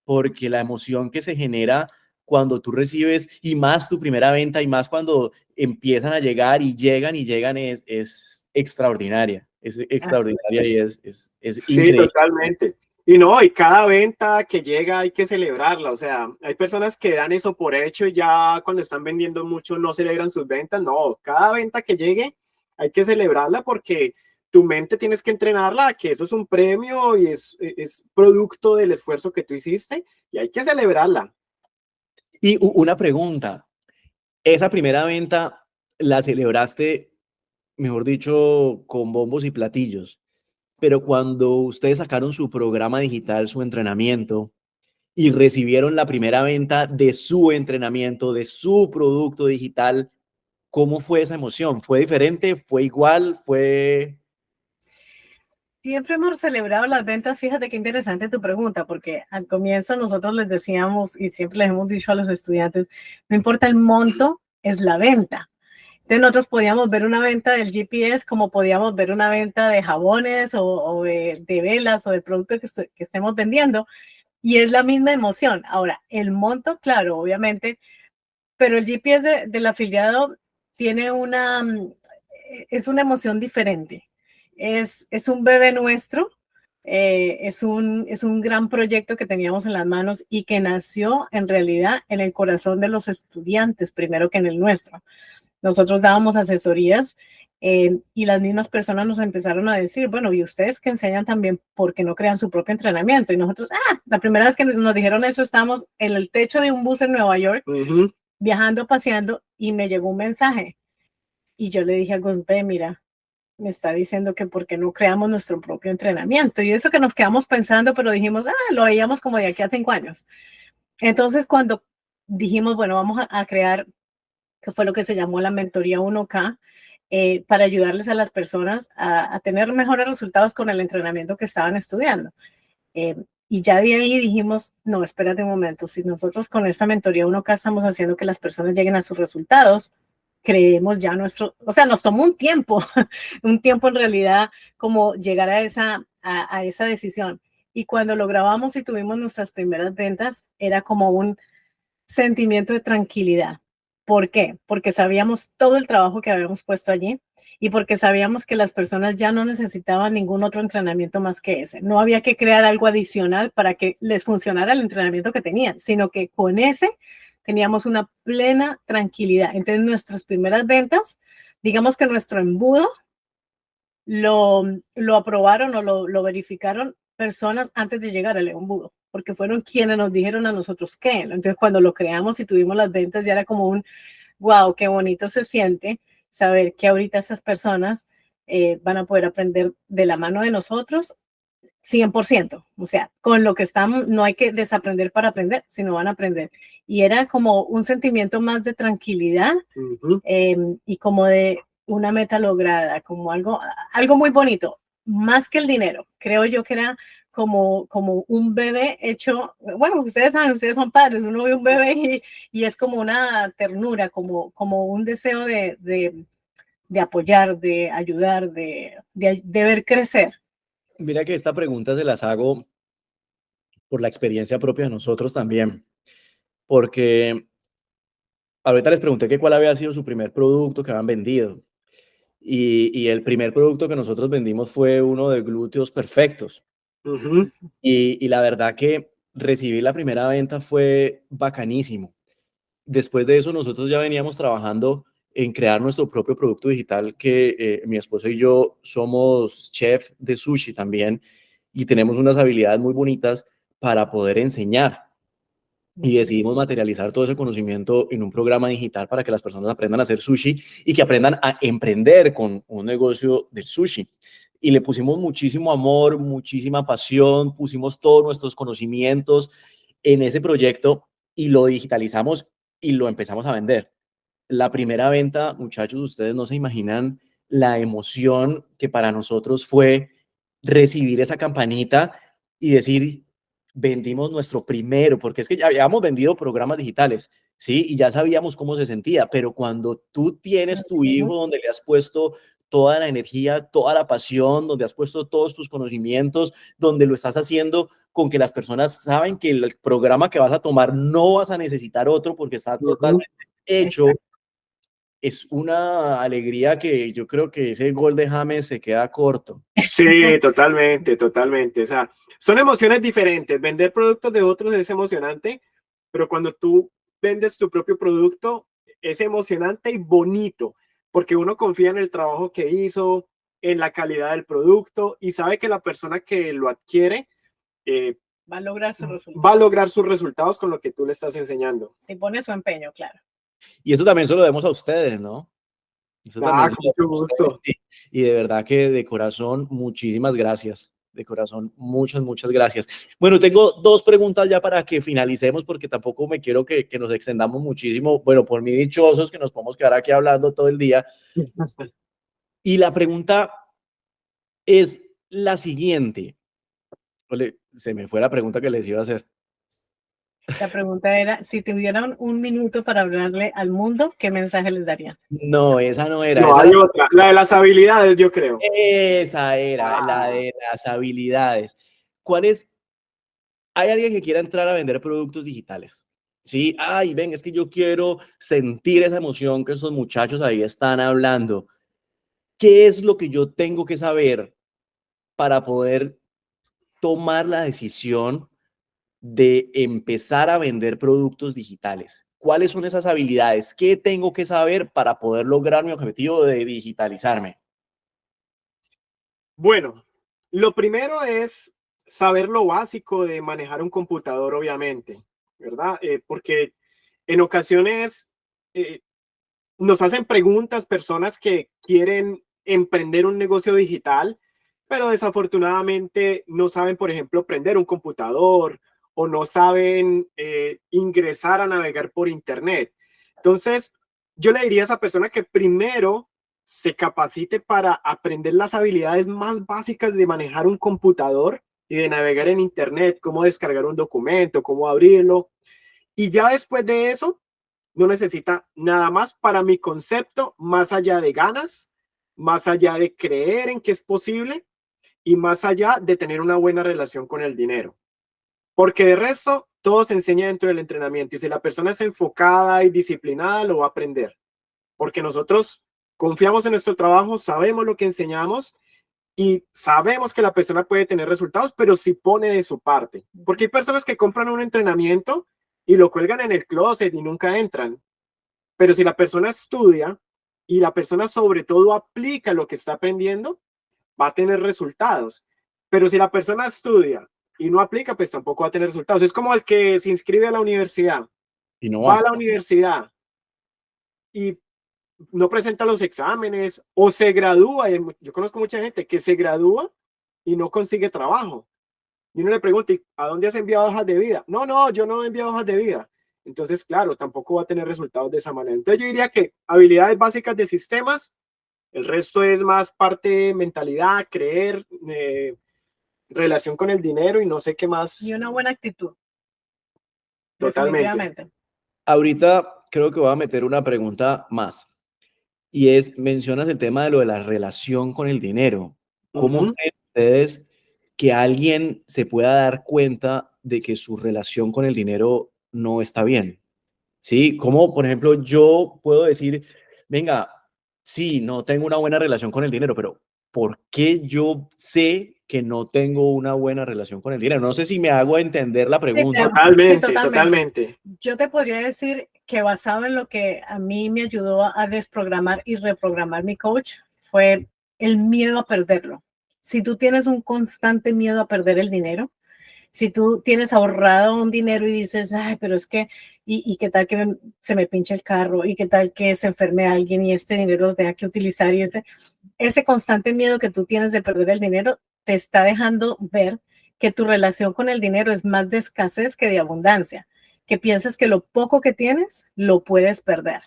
porque la emoción que se genera cuando tú recibes y más tu primera venta y más cuando empiezan a llegar y llegan es extraordinaria, es extraordinaria y es Sí, increíble. totalmente. Y no, y cada venta que llega hay que celebrarla. O sea, hay personas que dan eso por hecho y ya cuando están vendiendo mucho no celebran sus ventas. No, cada venta que llegue hay que celebrarla porque tu mente tienes que entrenarla a que eso es un premio y es producto del esfuerzo que tú hiciste y hay que celebrarla. Y una pregunta, esa primera venta la celebraste, mejor dicho, con bombos y platillos, pero cuando ustedes sacaron su programa digital, su entrenamiento, y recibieron la primera venta de su entrenamiento, de su producto digital, ¿cómo fue esa emoción? ¿Fue diferente? ¿Fue igual? ¿Fue...? Siempre hemos celebrado las ventas. Fíjate qué interesante tu pregunta, porque al comienzo nosotros les decíamos y siempre les hemos dicho a los estudiantes, no importa el monto, es la venta. Entonces nosotros podíamos ver una venta del GPS como podíamos ver una venta de jabones o de velas o del producto que estemos vendiendo y es la misma emoción. Ahora, el monto, claro, obviamente, pero el GPS del afiliado tiene es una emoción diferente. Es un bebé nuestro, es un gran proyecto que teníamos en las manos y que nació en realidad en el corazón de los estudiantes, primero que en el nuestro. Nosotros dábamos asesorías y las mismas personas nos empezaron a decir, bueno, y ustedes que enseñan también, ¿por qué no crean su propio entrenamiento? Y nosotros, la primera vez que nos dijeron eso, estábamos en el techo de un bus en Nueva York, viajando, paseando, y me llegó un mensaje. Y yo le dije a González, mira, me está diciendo que por qué no creamos nuestro propio entrenamiento. Y eso que nos quedamos pensando, pero dijimos, lo veíamos como de aquí a 5 años. Entonces, cuando dijimos, bueno, vamos a crear, que fue lo que se llamó la mentoría 1K, para ayudarles a las personas a tener mejores resultados con el entrenamiento que estaban estudiando. Y ya de ahí dijimos, no, espérate un momento, si nosotros con esta mentoría 1K estamos haciendo que las personas lleguen a sus resultados, creemos ya o sea, nos tomó un tiempo en realidad como llegar a esa decisión. Y cuando lo grabamos y tuvimos nuestras primeras ventas, era como un sentimiento de tranquilidad. ¿Por qué? Porque sabíamos todo el trabajo que habíamos puesto allí y porque sabíamos que las personas ya no necesitaban ningún otro entrenamiento más que ese. No había que crear algo adicional para que les funcionara el entrenamiento que tenían, sino que con ese teníamos una plena tranquilidad. Entonces, nuestras primeras ventas, digamos que nuestro embudo lo aprobaron o lo verificaron personas antes de llegar al embudo, porque fueron quienes nos dijeron a nosotros créenlo. Entonces, cuando lo creamos y tuvimos las ventas, ya era como un, wow, qué bonito se siente saber que ahorita esas personas van a poder aprender de la mano de nosotros 100%. O sea, con lo que estamos, no hay que desaprender para aprender, sino van a aprender. Y era como un sentimiento más de tranquilidad y como de una meta lograda, como algo muy bonito, más que el dinero. Creo yo que era como un bebé hecho, bueno, ustedes saben, ustedes son padres, uno ve un bebé y es como una ternura, como un deseo de apoyar, de ayudar, de ver crecer. Mira que esta pregunta se las hago por la experiencia propia de nosotros también, porque ahorita les pregunté que cuál había sido su primer producto que habían vendido. Y el primer producto que nosotros vendimos fue uno de glúteos perfectos. Y la verdad que recibir la primera venta fue bacanísimo. Después de eso, nosotros ya veníamos trabajando en crear nuestro propio producto digital, que mi esposo y yo somos chef de sushi también y tenemos unas habilidades muy bonitas para poder enseñar. Y decidimos materializar todo ese conocimiento en un programa digital para que las personas aprendan a hacer sushi y que aprendan a emprender con un negocio del sushi. Y le pusimos muchísimo amor, muchísima pasión, pusimos todos nuestros conocimientos en ese proyecto y lo digitalizamos y lo empezamos a vender. La primera venta, muchachos, ustedes no se imaginan la emoción que para nosotros fue recibir esa campanita y decir, vendimos nuestro primero, porque es que ya habíamos vendido programas digitales, ¿sí? Y ya sabíamos cómo se sentía, pero cuando tú tienes tu hijo donde le has puesto toda la energía, toda la pasión, donde has puesto todos tus conocimientos, donde lo estás haciendo con que las personas saben que el programa que vas a tomar no vas a necesitar otro porque está totalmente hecho. Exacto. Es una alegría que yo creo que ese gol de James se queda corto. Sí, totalmente, totalmente. O sea, son emociones diferentes. Vender productos de otros es emocionante, pero cuando tú vendes tu propio producto es emocionante y bonito, porque uno confía en el trabajo que hizo, en la calidad del producto y sabe que la persona que lo adquiere va a lograr sus resultados. Va a lograr sus resultados con lo que tú le estás enseñando. Si pone su empeño, claro. Y eso también se lo debemos a ustedes, ¿no? Eso también con mucho gusto. Y de verdad que de corazón, muchísimas gracias. De corazón, muchas, muchas gracias. Bueno, tengo dos preguntas ya para que finalicemos, porque tampoco me quiero que nos extendamos muchísimo. Bueno, por mí dichosos que nos podemos quedar aquí hablando todo el día. Y la pregunta es la siguiente. Se me fue la pregunta que les iba a hacer. La pregunta era, si tuvieran un minuto para hablarle al mundo, ¿qué mensaje les darían? No, esa no era. No, esa hay era otra. La de las habilidades, yo creo. Esa era, la de las habilidades. ¿Cuál es? Hay alguien que quiera entrar a vender productos digitales. Sí, ay, ven, es que yo quiero sentir esa emoción que esos muchachos ahí están hablando. ¿Qué es lo que yo tengo que saber para poder tomar la decisión de empezar a vender productos digitales? ¿Cuáles son esas habilidades? ¿Qué tengo que saber para poder lograr mi objetivo de digitalizarme? Bueno, lo primero es saber lo básico de manejar un computador, obviamente, ¿verdad? Porque en ocasiones nos hacen preguntas personas que quieren emprender un negocio digital, pero desafortunadamente no saben, por ejemplo, prender un computador o no saben ingresar a navegar por internet. Entonces, yo le diría a esa persona que primero se capacite para aprender las habilidades más básicas de manejar un computador y de navegar en internet, cómo descargar un documento, cómo abrirlo. Y ya después de eso, no necesita nada más para mi concepto, más allá de ganas, más allá de creer en que es posible y más allá de tener una buena relación con el dinero. Porque de resto, todo se enseña dentro del entrenamiento y si la persona es enfocada y disciplinada, lo va a aprender. Porque nosotros confiamos en nuestro trabajo, sabemos lo que enseñamos y sabemos que la persona puede tener resultados, pero si pone de su parte. Porque hay personas que compran un entrenamiento y lo cuelgan en el closet y nunca entran. Pero si la persona estudia y la persona sobre todo aplica lo que está aprendiendo, va a tener resultados. Pero si la persona estudia y no aplica, pues tampoco va a tener resultados. Es como el que se inscribe a la universidad, Y no va va. a la universidad y no presenta los exámenes o se gradúa. Yo conozco mucha gente que se gradúa y no consigue trabajo. Y uno le pregunta, ¿a dónde has enviado hojas de vida? No, yo no he enviado hojas de vida. Entonces, claro, tampoco va a tener resultados de esa manera. Entonces yo diría que habilidades básicas de sistemas, el resto es más parte de mentalidad, creer, relación con el dinero y no sé qué más. Y una buena actitud. Totalmente. Definitivamente. Ahorita creo que voy a meter una pregunta más. Y es, mencionas el tema de lo de la relación con el dinero. ¿Cómo creen ustedes que alguien se pueda dar cuenta de que su relación con el dinero no está bien? ¿Sí? Como, por ejemplo, yo puedo decir, venga, sí, no tengo una buena relación con el dinero, pero ¿por qué yo sé que no tengo una buena relación con el dinero? No sé si me hago entender la pregunta. Totalmente. Yo te podría decir que basado en lo que a mí me ayudó a desprogramar y reprogramar mi coach fue el miedo a perderlo. Si tú tienes un constante miedo a perder el dinero, si tú tienes ahorrado un dinero y dices, ay, pero es que, y qué tal que se me pinche el carro, y qué tal que se enferme alguien y este dinero lo tenga que utilizar, y ese constante miedo que tú tienes de perder el dinero te está dejando ver que tu relación con el dinero es más de escasez que de abundancia, que piensas que lo poco que tienes lo puedes perder.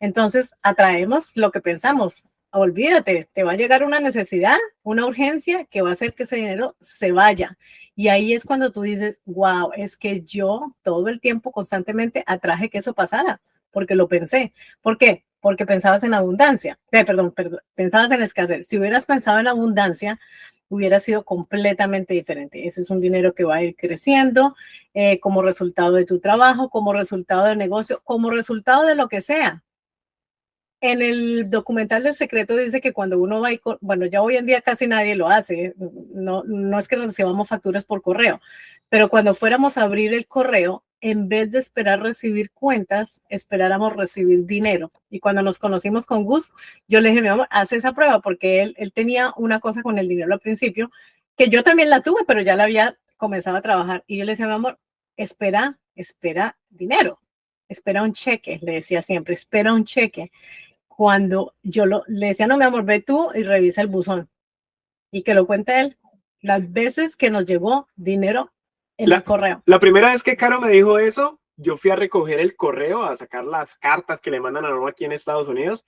Entonces atraemos lo que pensamos. Olvídate, te va a llegar una necesidad, una urgencia que va a hacer que ese dinero se vaya. Y ahí es cuando tú dices, wow, es que yo todo el tiempo constantemente atraje que eso pasara, porque lo pensé. ¿Por qué? Porque pensabas en abundancia. Perdón, pensabas en escasez. Si hubieras pensado en abundancia, hubiera sido completamente diferente. Ese es un dinero que va a ir creciendo como resultado de tu trabajo, como resultado del negocio, como resultado de lo que sea. En el documental del secreto dice que cuando uno va, bueno, ya hoy en día casi nadie lo hace, no es que recibamos facturas por correo, pero cuando fuéramos a abrir el correo, en vez de esperar recibir cuentas, esperáramos recibir dinero. Y cuando nos conocimos con Gus, yo le dije, mi amor, haz esa prueba, porque él tenía una cosa con el dinero al principio, que yo también la tuve, pero ya la había comenzado a trabajar. Y yo le decía, mi amor, espera dinero, espera un cheque, le decía siempre, espera un cheque. Cuando yo le decía, no, mi amor, ve tú y revisa el buzón y que lo cuente él, las veces que nos llegó dinero en el correo. La primera vez que Caro me dijo eso, yo fui a recoger el correo, a sacar las cartas que le mandan a uno aquí en Estados Unidos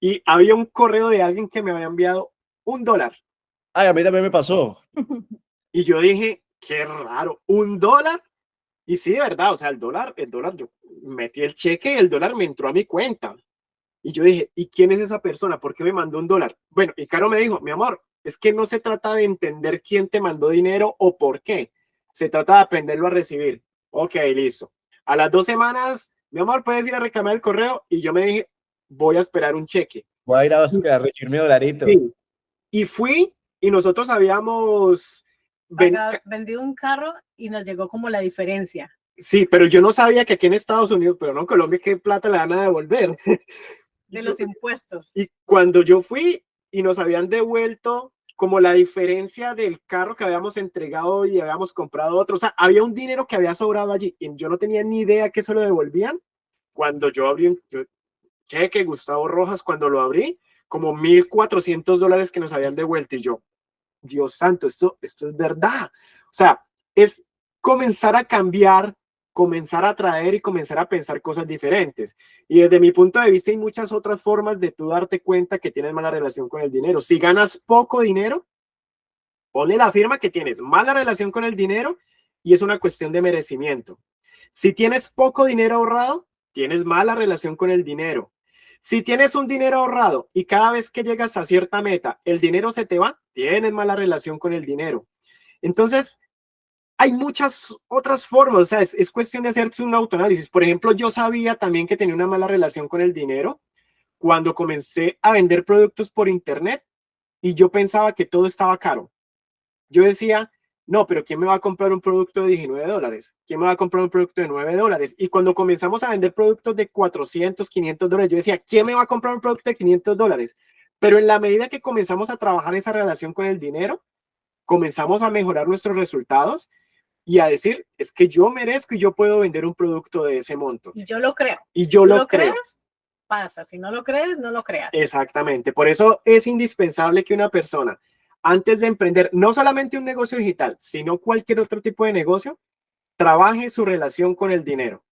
y había un correo de alguien que me había enviado $1. Ay, a mí también me pasó. Y yo dije, qué raro, $1. Y sí, de verdad, o sea, el dólar, yo metí el cheque y el dólar me entró a mi cuenta. Y yo dije, ¿y quién es esa persona? ¿Por qué me mandó $1? Bueno, y Caro me dijo, mi amor, es que no se trata de entender quién te mandó dinero o por qué. Se trata de aprenderlo a recibir. Ok, listo. A las 2 semanas, mi amor, puedes ir a reclamar el correo. Y yo me dije, voy a esperar un cheque. Voy a ir a recibir mi dolarito. Sí. Y fui y nosotros habíamos vendido un carro y nos llegó como la diferencia. Sí, pero yo no sabía que aquí en Estados Unidos, pero no en Colombia, ¿qué plata le van a devolver? De los impuestos. Y cuando yo fui y nos habían devuelto como la diferencia del carro que habíamos entregado y habíamos comprado otro, o sea, había un dinero que había sobrado allí y yo no tenía ni idea que se lo devolvían. Cuando yo abrí un cheque, Gustavo Rojas, cuando lo abrí, como $1,400 que nos habían devuelto y yo, Dios santo, esto es verdad. O sea, es comenzar a cambiar, comenzar a traer y comenzar a pensar cosas diferentes. Y desde mi punto de vista hay muchas otras formas de tú darte cuenta que tienes mala relación con el dinero. Si ganas poco dinero, ponle la firma que tienes mala relación con el dinero y es una cuestión de merecimiento. Si tienes poco dinero ahorrado, tienes mala relación con el dinero. Si tienes un dinero ahorrado y cada vez que llegas a cierta meta, el dinero se te va, tienes mala relación con el dinero. Entonces, hay muchas otras formas, o sea, es cuestión de hacerse un autoanálisis. Por ejemplo, yo sabía también que tenía una mala relación con el dinero cuando comencé a vender productos por internet y yo pensaba que todo estaba caro. Yo decía, no, pero ¿quién me va a comprar un producto de $19? ¿Quién me va a comprar un producto de $9? Y cuando comenzamos a vender productos de $400, $500, yo decía, ¿quién me va a comprar un producto de $500? Pero en la medida que comenzamos a trabajar esa relación con el dinero, comenzamos a mejorar nuestros resultados y a decir, es que yo merezco y yo puedo vender un producto de ese monto. Y yo lo creo. Y yo lo creo. Crees, pasa. Si no lo crees, no lo creas. Exactamente. Por eso es indispensable que una persona, antes de emprender no solamente un negocio digital, sino cualquier otro tipo de negocio, trabaje su relación con el dinero.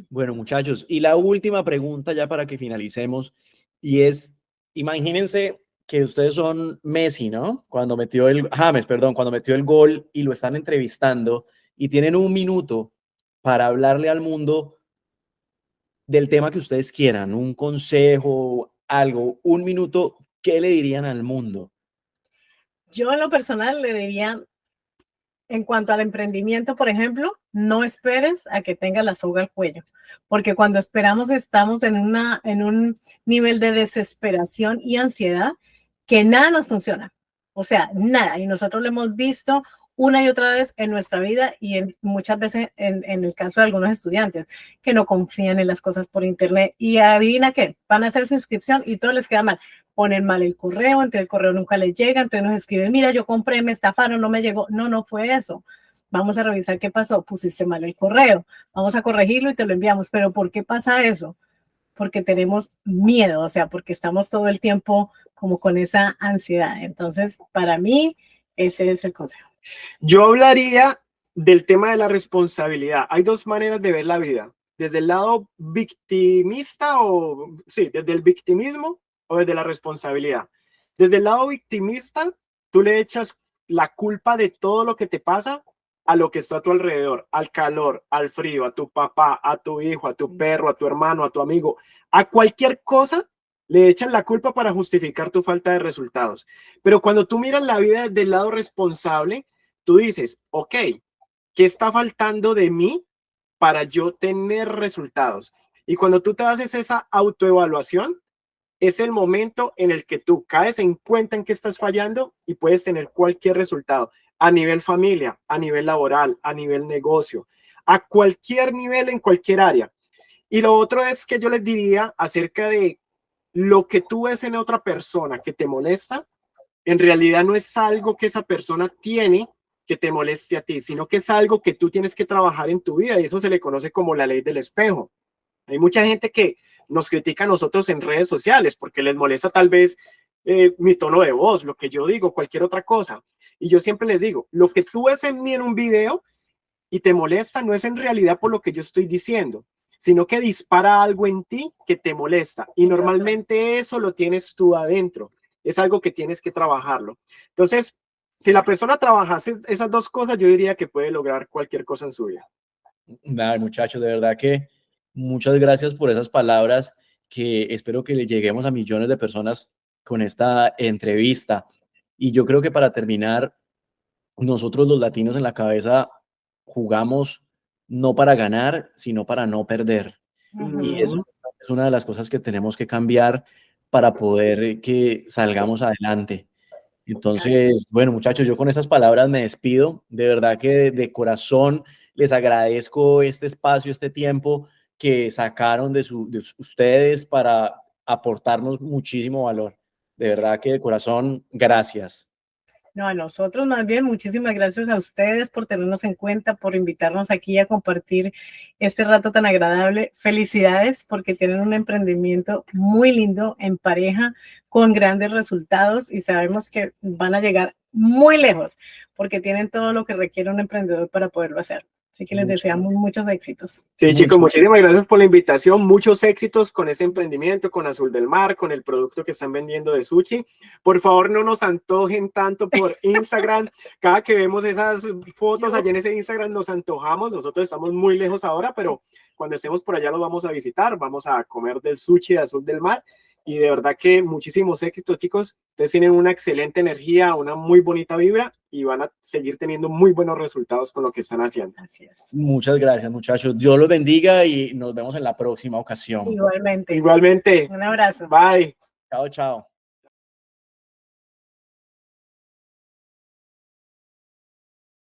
Bueno, muchachos, y la última pregunta ya para que finalicemos, y es, imagínense que ustedes son Messi, ¿no? James, perdón, cuando metió el gol y lo están entrevistando y tienen un minuto para hablarle al mundo del tema que ustedes quieran, un consejo, algo, un minuto, ¿qué le dirían al mundo? Yo en lo personal le diría, en cuanto al emprendimiento, por ejemplo, no esperes a que tengas la soga al cuello, porque cuando esperamos estamos en un nivel de desesperación y ansiedad que nada nos funciona. O sea, nada. Y nosotros lo hemos visto una y otra vez en nuestra vida y muchas veces en el caso de algunos estudiantes que no confían en las cosas por internet y adivina qué, van a hacer su inscripción y todo les queda mal. Ponen mal el correo, entonces el correo nunca les llega, entonces nos escriben, mira, yo compré, me estafaron, no me llegó. No, no fue eso. Vamos a revisar qué pasó, pusiste mal el correo, vamos a corregirlo y te lo enviamos. Pero ¿por qué pasa eso? Porque tenemos miedo, o sea, porque estamos todo el tiempo como con esa ansiedad. Entonces, para mí, ese es el consejo. Yo hablaría del tema de la responsabilidad. Hay dos maneras de ver la vida. Desde el lado victimista desde el victimismo o desde la responsabilidad. Desde el lado victimista, tú le echas la culpa de todo lo que te pasa a lo que está a tu alrededor, al calor, al frío, a tu papá, a tu hijo, a tu perro, a tu hermano, a tu amigo, a cualquier cosa le echan la culpa para justificar tu falta de resultados. Pero cuando tú miras la vida desde el lado responsable, tú dices, ok, ¿qué está faltando de mí para yo tener resultados? Y cuando tú te haces esa autoevaluación, es el momento en el que tú caes en cuenta en que estás fallando y puedes tener cualquier resultado a nivel familia, a nivel laboral, a nivel negocio, a cualquier nivel en cualquier área. Y lo otro es que yo les diría acerca de lo que tú ves en otra persona que te molesta, en realidad no es algo que esa persona tiene que te moleste a ti, sino que es algo que tú tienes que trabajar en tu vida y eso se le conoce como la ley del espejo. Hay mucha gente que nos critica a nosotros en redes sociales porque les molesta tal vez mi tono de voz, lo que yo digo, cualquier otra cosa. Y yo siempre les digo, lo que tú ves en mí en un video y te molesta no es en realidad por lo que yo estoy diciendo, sino que dispara algo en ti que te molesta. Y normalmente eso lo tienes tú adentro. Es algo que tienes que trabajarlo. Entonces, si la persona trabajase esas dos cosas, yo diría que puede lograr cualquier cosa en su vida. Nada, muchachos, de verdad que muchas gracias por esas palabras que espero que le lleguemos a millones de personas con esta entrevista. Y yo creo que para terminar, nosotros los latinos en la cabeza jugamos no para ganar, sino para no perder. Y eso es una de las cosas que tenemos que cambiar para poder que salgamos adelante. Entonces, bueno, muchachos, yo con esas palabras me despido. De verdad que de corazón les agradezco este espacio, este tiempo que sacaron de ustedes para aportarnos muchísimo valor. De verdad que de corazón, gracias. No, a nosotros más bien, muchísimas gracias a ustedes por tenernos en cuenta, por invitarnos aquí a compartir este rato tan agradable. Felicidades porque tienen un emprendimiento muy lindo en pareja con grandes resultados y sabemos que van a llegar muy lejos, porque tienen todo lo que requiere un emprendedor para poderlo hacer. Así que les deseamos muchos éxitos. Sí, chicos, muchísimas gracias por la invitación. Muchos éxitos con ese emprendimiento, con Azul del Mar, con el producto que están vendiendo de sushi. Por favor, no nos antojen tanto por Instagram. Cada que vemos esas fotos allá en ese Instagram nos antojamos. Nosotros estamos muy lejos ahora, pero cuando estemos por allá los vamos a visitar. Vamos a comer del sushi de Azul del Mar. Y de verdad que muchísimos éxitos, chicos. Ustedes tienen una excelente energía, una muy bonita vibra y van a seguir teniendo muy buenos resultados con lo que están haciendo. Así es. Muchas gracias, muchachos. Dios los bendiga y nos vemos en la próxima ocasión. Igualmente. Igualmente. Un abrazo. Bye. Chao, chao.